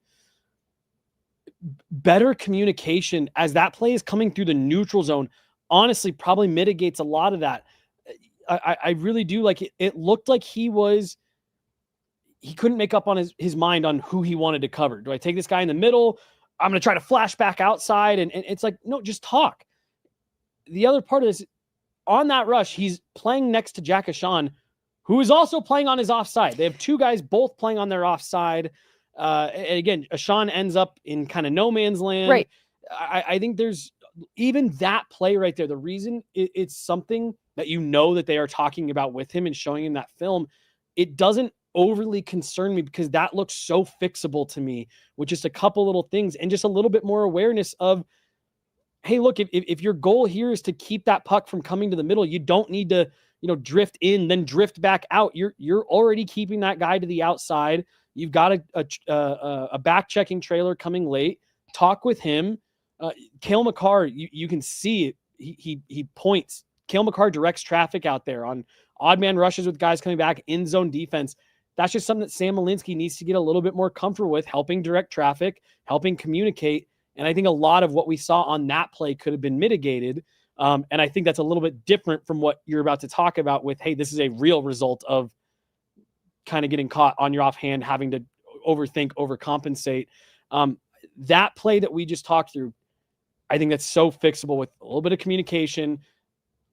Better communication as that play is coming through the neutral zone, honestly, probably mitigates a lot of that. I really do. Like it looked like he couldn't make up on his mind on who he wanted to cover. Do I take this guy in the middle? I'm going to try to flash back outside. And it's like, no, just talk. The other part is on that rush, he's playing next to Jack Ashan, who is also playing on his offside. They have two guys both playing on their offside. And again, Ashan ends up in kind of no man's land. Right. I think there's even that play right there. The reason it's something that that they are talking about with him and showing him that film, it doesn't overly concern me because that looks so fixable to me with just a couple little things and just a little bit more awareness of, hey, look, if your goal here is to keep that puck from coming to the middle, you don't need to, drift in, then drift back out. You're already keeping that guy to the outside. You've got a back checking trailer coming late. Talk with him. Cale Makar, you can see it. He points. Cale Makar directs traffic out there on odd man rushes with guys coming back, in zone defense. That's just something that Sam Malinski needs to get a little bit more comfortable with, helping direct traffic, helping communicate. And I think a lot of what we saw on that play could have been mitigated. And I think that's a little bit different from what you're about to talk about with, hey, this is a real result of kind of getting caught on your offhand, having to overthink, overcompensate. That play that we just talked through, I think that's so fixable with a little bit of communication.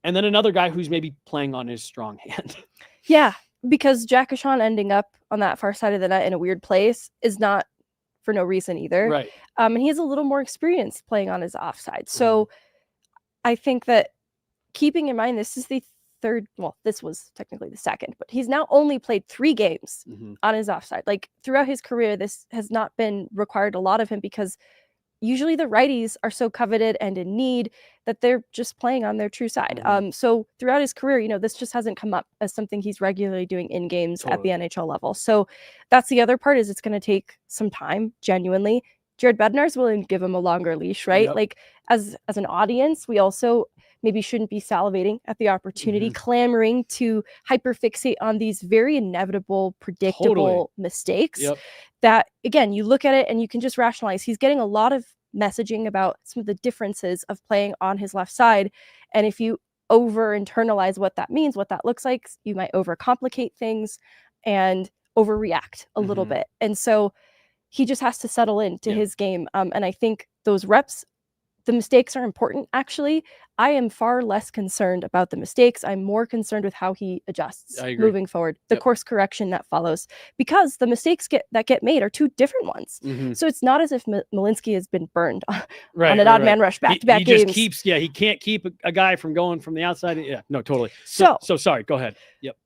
And then another guy who's maybe playing on his strong hand. Yeah, because Jack Ashan ending up on that far side of the net in a weird place is not for no reason either. Right. And he has a little more experience playing on his offside. So I think that keeping in mind, this is the third, well, this was technically the second, but he's now only played 3 games on his offside. Like throughout his career, this has not been required a lot of him because usually the righties are so coveted and in need that they're just playing on their true side. So throughout his career, this just hasn't come up as something he's regularly doing in games at the NHL level. So that's the other part, is it's going to take some time, genuinely. Jared Bednar's willing to give him a longer leash, right? Yep. Like as an audience, we also maybe shouldn't be salivating at the opportunity, clamoring to hyperfixate on these very inevitable, predictable mistakes that, again, you look at it and you can just rationalize. He's getting a lot of messaging about some of the differences of playing on his left side. And if you over internalize what that means, what that looks like, you might overcomplicate things and overreact a little bit. And so he just has to settle into his game. And I think those reps, the mistakes are important. Actually, I am far less concerned about the mistakes. I'm more concerned with how he adjusts moving forward, the course correction that follows, because the mistakes that get made are 2 different ones. So it's not as if Malinski has been burned on an odd man rush back-to-back games. Just keeps, he can't keep a guy from going from the outside. Yeah, no, totally. So sorry, go ahead. Yep.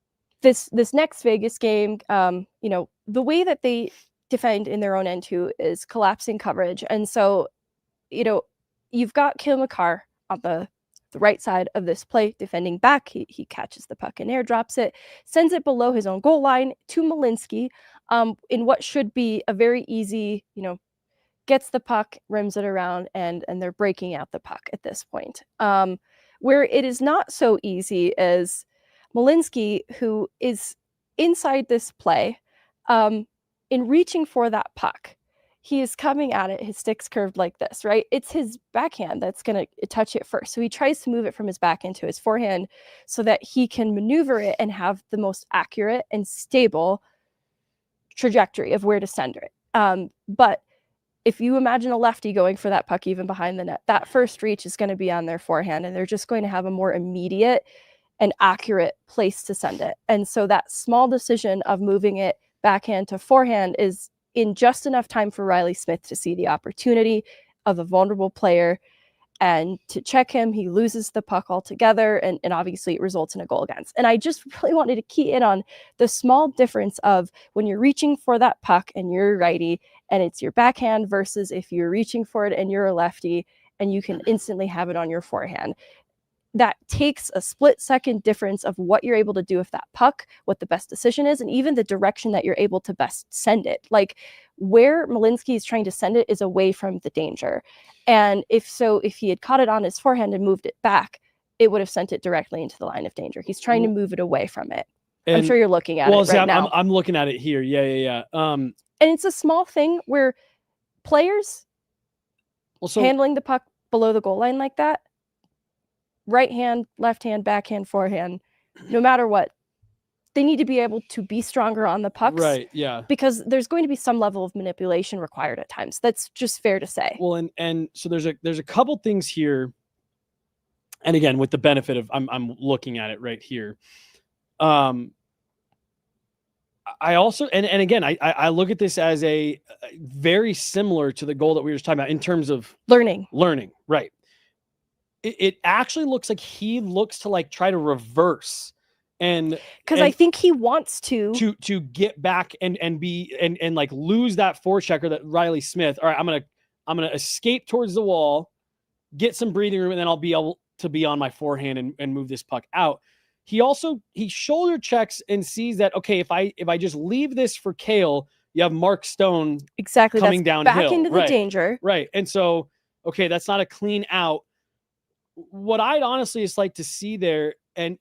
This next Vegas game, the way that they defend in their own end too is collapsing coverage. And so, you've got Cale Makar on the the right side of this play, defending back. He catches the puck and airdrops it, sends it below his own goal line to Malinski in what should be a very easy, gets the puck, rims it around, and they're breaking out the puck at this point. Where it is not so easy as Malinski, who is inside this play, in reaching for that puck. He is coming at it, his stick's curved like this, right? It's his backhand that's going to touch it first. So he tries to move it from his backhand to his forehand so that he can maneuver it and have the most accurate and stable trajectory of where to send it. But if you imagine a lefty going for that puck even behind the net, that first reach is going to be on their forehand, and they're just going to have a more immediate and accurate place to send it. And so that small decision of moving it backhand to forehand is in just enough time for Riley Smith to see the opportunity of a vulnerable player and to check him. He loses the puck altogether, and obviously it results in a goal against. And I just really wanted to key in on the small difference of when you're reaching for that puck and you're a righty and it's your backhand versus if you're reaching for it and you're a lefty and you can instantly have it on your forehand. That takes a split-second difference of what you're able to do with that puck, what the best decision is, and even the direction that you're able to best send it. Like where Malinski is trying to send it is away from the danger. And if he had caught it on his forehand and moved it back, it would have sent it directly into the line of danger. He's trying to move it away from it. I'm sure you're looking at it right now. I'm looking at it here. Yeah. And it's a small thing where players handling the puck below the goal line like that, right hand, left hand, backhand, forehand, no matter what, they need to be able to be stronger on the pucks. Right, yeah. Because there's going to be some level of manipulation required at times. That's just fair to say. Well, and so there's a couple things here. And again, with the benefit of I'm looking at it right here. I also and again I look at this as a very similar to the goal that we were just talking about in terms of learning, right? It actually looks like he looks to like try to reverse and because I think he wants to get back and be and like lose that forechecker that Riley Smith. All right, I'm gonna escape towards the wall, get some breathing room, and then I'll be able to be on my forehand and move this puck out. He shoulder checks and sees that, okay, if I just leave this for Cale, you have Mark Stone coming downhill. Back into the danger. Right. And so, okay, that's not a clean out. What I'd honestly just like to see there, and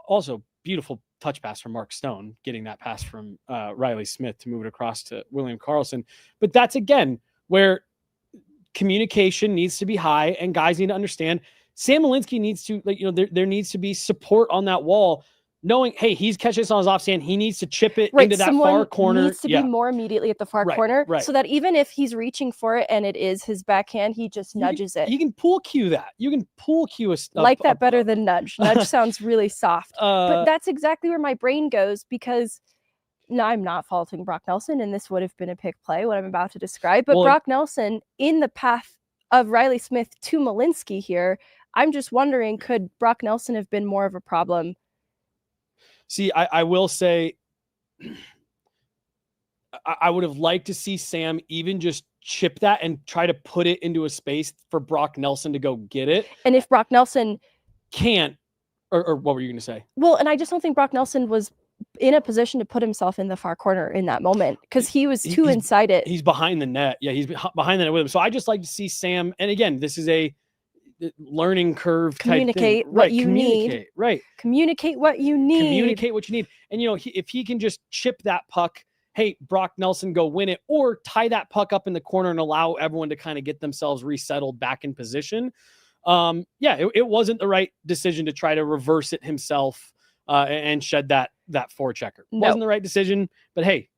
also beautiful touch pass from Mark Stone, getting that pass from Riley Smith to move it across to William Karlsson. But that's, again, where communication needs to be high and guys need to understand Sam Malinski needs to, there needs to be support on that wall, knowing, hey, he's catching this on his offhand. He needs to chip it into that far corner. Needs to be more immediately at the far corner, so that even if he's reaching for it and it is his backhand, he just nudges it. You can pool cue that. You can pool cue better than nudge. Nudge sounds really soft, but that's exactly where my brain goes because. No, I'm not faulting Brock Nelson, and this would have been a pick play, what I'm about to describe. But Brock Nelson, in the path of Riley Smith to Malinski here, I'm just wondering, could Brock Nelson have been more of a problem? See, I will say I would have liked to see Sam even just chip that and try to put it into a space for Brock Nelson to go get it. And if Brock Nelson can't, or what were you going to say? Well, and I just don't think Brock Nelson was in a position to put himself in the far corner in that moment because he was too inside it. He's behind the net. Yeah, he's behind the net with him. So I just like to see Sam. And again, this is a learning curve. Communicate type thing. what you need. Right. Communicate what you need. Communicate what you need. And if he can just chip that puck, hey, Brock Nelson, go win it, or tie that puck up in the corner and allow everyone to kind of get themselves resettled back in position. It wasn't the right decision to try to reverse it himself and shed that forechecker. Wasn't the right decision, but hey,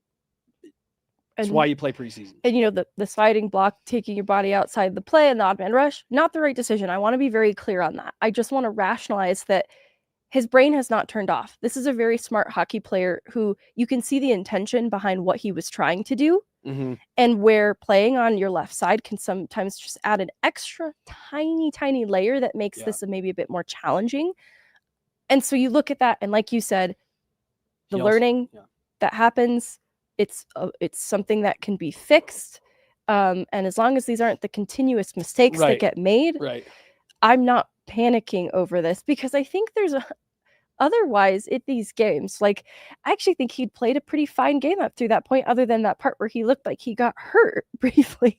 that's why you play preseason. And the sliding block, taking your body outside the play and the odd man rush, not the right decision. I want to be very clear on that. I just want to rationalize that his brain has not turned off. This is a very smart hockey player who you can see the intention behind what he was trying to do. Mm-hmm. And where playing on your left side can sometimes just add an extra tiny layer that makes this maybe a bit more challenging. And so you look at that, and like you said, the learning that happens, it's something that can be fixed. And as long as these aren't the continuous mistakes that get made, right. I'm not panicking over this, because I think there's otherwise in these games, like, I actually think he'd played a pretty fine game up through that point, other than that part where he looked like he got hurt briefly.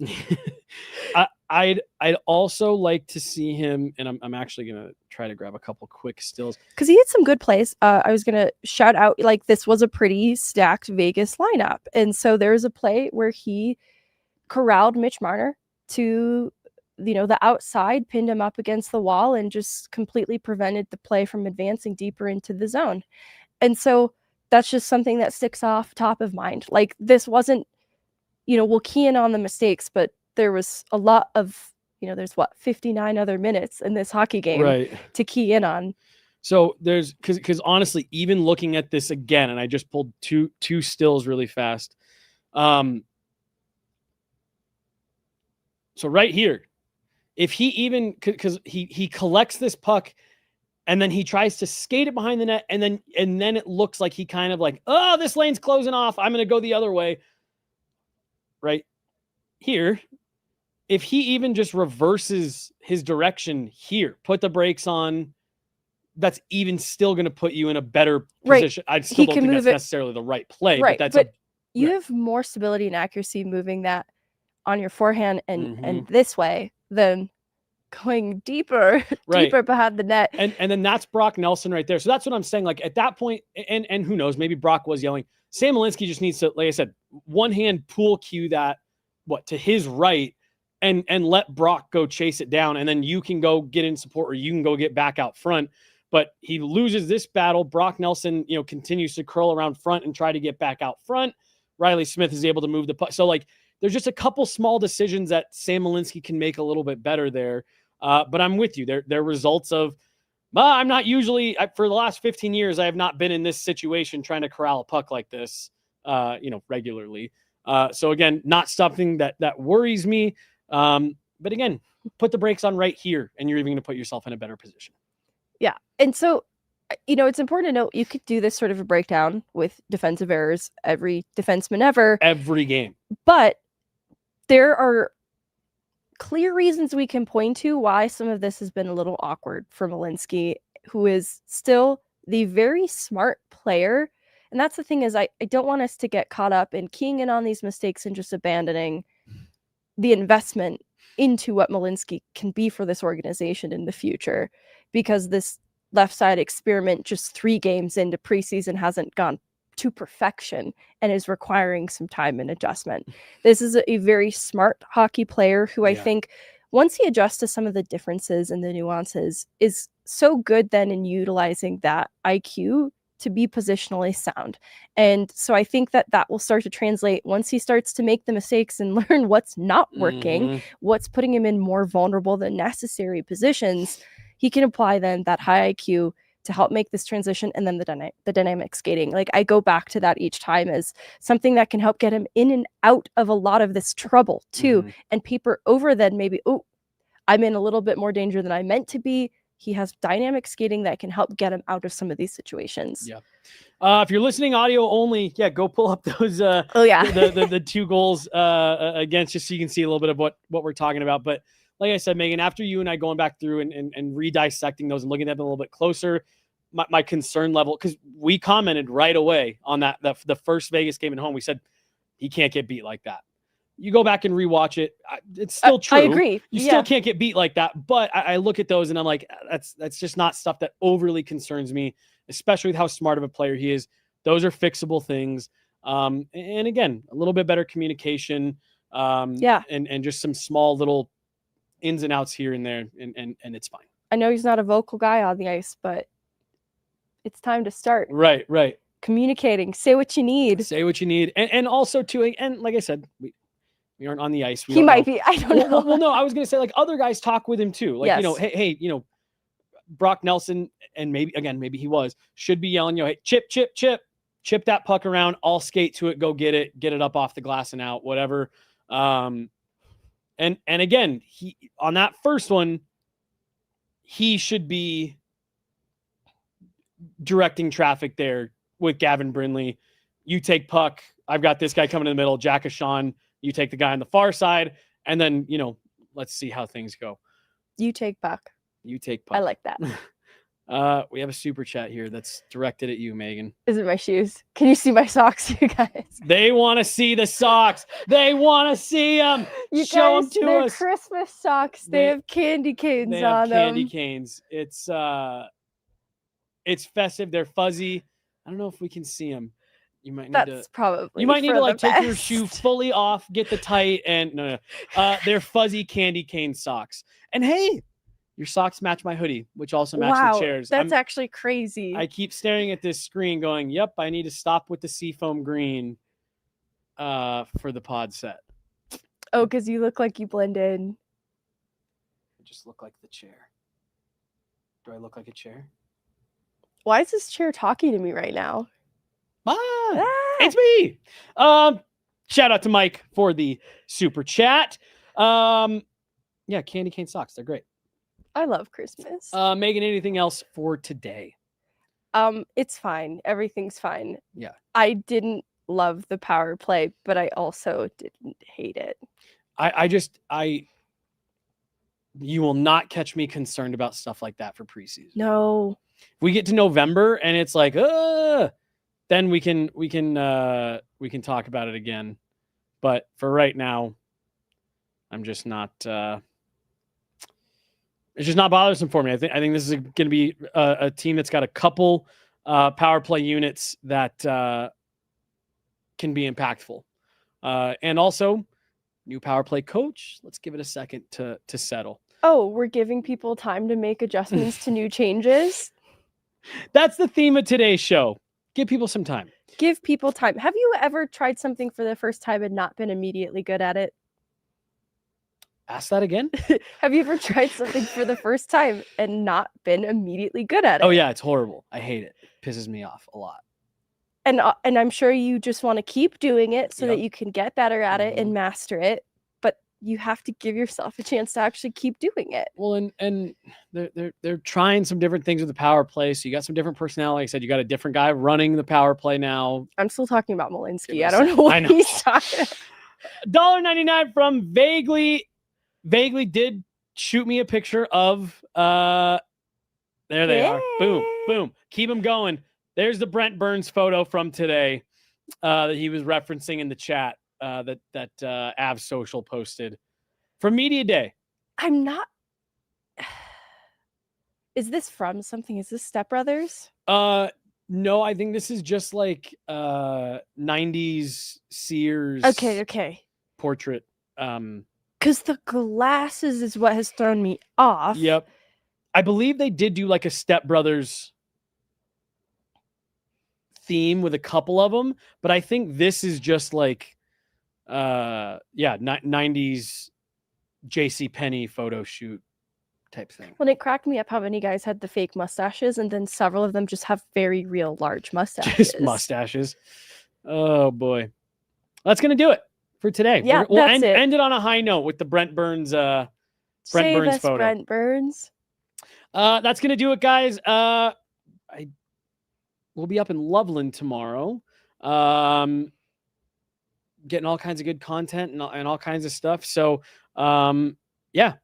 I'd also like to see him, and I'm actually gonna try to grab a couple quick stills Because he had some good plays. I was gonna shout out, like, this was a pretty stacked Vegas lineup, and so there was a play where he corralled Mitch Marner to, the outside, pinned him up against the wall, and just completely prevented the play from advancing deeper into the zone. And so that's just something that sticks off top of mind. Like, this wasn't, we'll key in on the mistakes, but there was a lot of, there's 59 other minutes in this hockey game to key in on. So there's, because honestly, even looking at this again, and I just pulled two stills really fast. So right here, if he even, because he collects this puck and then he tries to skate it behind the net, and then it looks like he kind of like, oh, this lane's closing off, I'm going to go the other way. Right here, if he even just reverses his direction here, put the brakes on, that's even still going to put you in a better position. I still don't think that's necessarily the right play, but you have more stability and accuracy moving that on your forehand and this way than going deeper behind the net. And then that's Brock Nelson right there. So that's what I'm saying. Like, at that point, and who knows, maybe Brock was yelling. Sam Malinski just needs to, like I said, one hand pool cue that to his right, and let Brock go chase it down, and then you can go get in support, or you can go get back out front. But he loses this battle. Brock Nelson, continues to curl around front and try to get back out front. Riley Smith is able to move the puck. So, like, there's just a couple small decisions that Sam Malinski can make a little bit better there. But I'm with you. They're results of, I'm not usually, for the last 15 years, I have not been in this situation trying to corral a puck like this, regularly. So again, not something that worries me. But again, put the brakes on right here, and you're even going to put yourself in a better position. Yeah. And so, it's important to note, you could do this sort of a breakdown with defensive errors, every defenseman ever. Every game. But there are clear reasons we can point to why some of this has been a little awkward for Malinski, who is still the very smart player. And that's the thing, is I don't want us to get caught up in keying in on these mistakes and just abandoning the investment into what Malinski can be for this organization in the future, because this left side experiment just 3 games into preseason hasn't gone to perfection and is requiring some time and adjustment. This is a very smart hockey player who I think, once he adjusts to some of the differences and the nuances, is so good then in utilizing that IQ to be positionally sound. And so I think that will start to translate once he starts to make the mistakes and learn what's not working, what's putting him in more vulnerable than necessary positions. He can apply then that high IQ to help make this transition, and then the dynamic skating. Like, I go back to that each time as something that can help get him in and out of a lot of this trouble too, and paper over then maybe, oh, I'm in a little bit more danger than I meant to be. He has dynamic skating that can help get him out of some of these situations. Yeah. If you're listening audio only, go pull up those the 2 goals against, just so you can see a little bit of what we're talking about. But like I said, Megan, after you and I going back through and re-dissecting those and looking at them a little bit closer, my concern level, because we commented right away on the first Vegas game at home, we said he can't get beat like that. You go back and rewatch it, it's still true. I agree. You still can't get beat like that. But I look at those and I'm like, that's just not stuff that overly concerns me, especially with how smart of a player he is. Those are fixable things. And again, a little bit better communication. And just some small little ins and outs here and there, and it's fine. I know he's not a vocal guy on the ice, but it's time to start. Right. Communicating. Say what you need. And also too, and like I said, we aren't on the ice. He might be. I don't know. Well, no, I was going to say, like, other guys talk with him too. Like, hey, Brock Nelson, and maybe he should be yelling, hey, chip that puck around. I'll skate to it, go get it up off the glass and out, whatever. And again, he, on that first one, he should be directing traffic there with Gavin Brindley. You take puck. I've got this guy coming in the middle, Jack Ashawn. You take the guy on the far side, and then, let's see how things go. You take puck. You take puck. I like that. We have a super chat here that's directed at you, Megan. Is it my shoes? Can you see my socks, you guys? They want to see the socks. They want to see them. You Show guys, them to they're us. Christmas socks. They have candy canes They have on candy them. canes. It's festive. They're fuzzy. I don't know if we can see them. You might need That's probably You might need for to the like take your best. shoe fully off, get the tight, and no. They're fuzzy candy cane socks. And hey, your socks match my hoodie, which also match Wow, the chairs. that's actually crazy. I keep staring at this screen going, yep, I need to stop with the seafoam green for the pod set. Oh, because you look like you blend in. I just look like the chair. Do I look like a chair? Why is this chair talking to me right now? Ah, it's me. Shout out to Mike for the super chat. Yeah, candy cane socks. They're great. I love Christmas. Megan, anything else for today? It's fine. Everything's fine. Yeah. I didn't love the power play, but I also didn't hate it. You will not catch me concerned about stuff like that for preseason. No. If we get to November and it's like, then we can talk about it again. But for right now, I'm just not. It's just not bothersome for me. I think this is going to be a team that's got a couple power play units that can be impactful, and also new power play coach. Let's give it a second to settle. Oh, we're giving people time to make adjustments to new changes. That's the theme of today's show. Give people some time. Give people time. Have you ever tried something for the first time and not been immediately good at it? Ask that again. Have you ever tried something for the first time and not been immediately good at it? Oh yeah, it's horrible. I hate it. It pisses me off a lot. And I'm sure you just want to keep doing it so that Yep. you can get better at it Mhm. and master it. But you have to give yourself a chance to actually keep doing it. Well, and they're trying some different things with the power play. So you got some different personnel. Like I said, you got a different guy running the power play now. I'm still talking about Malinski. Give I it a don't sec. know what I know. he's talking about. $1.99 from Vaguely. Vaguely did shoot me a picture of there they are. Boom, boom. Keep them going. There's the Brent Burns photo from today that he was referencing in the chat that Av Social posted for Media Day. I'm not. Is this from something? Is this Step Brothers? No, I think this is just like 90s Sears Okay. portrait. Because the glasses is what has thrown me off. Yep. I believe they did do like a Step Brothers theme with a couple of them, but I think this is just like 90s JCPenney photo shoot type thing. Well, it cracked me up how many guys had the fake mustaches, and then several of them just have very real large mustaches. Just mustaches. Oh boy. That's gonna do it for today. Yeah, We'll that's it. end it on a high note with the Brent Burns Brent Save Burns us, photo. Brent Burns. That's gonna do it, guys. We'll be up in Loveland tomorrow, getting all kinds of good content and all kinds of stuff. So, yeah,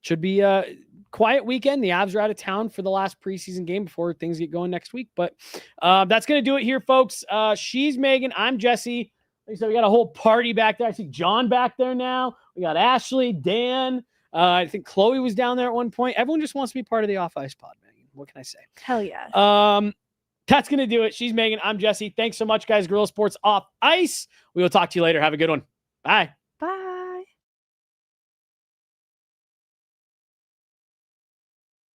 should be a quiet weekend. The Avs are out of town for the last preseason game before things get going next week. But that's gonna do it here, folks. She's Megan. I'm Jesse. Like I said, we got a whole party back there. I see John back there now. We got Ashley, Dan. I think Chloe was down there at one point. Everyone just wants to be part of the Off Ice Pod, Megan. What can I say? Hell yeah. That's going to do it. She's Megan. I'm Jesse. Thanks so much, guys. Guerilla Sports Off Ice. We will talk to you later. Have a good one. Bye.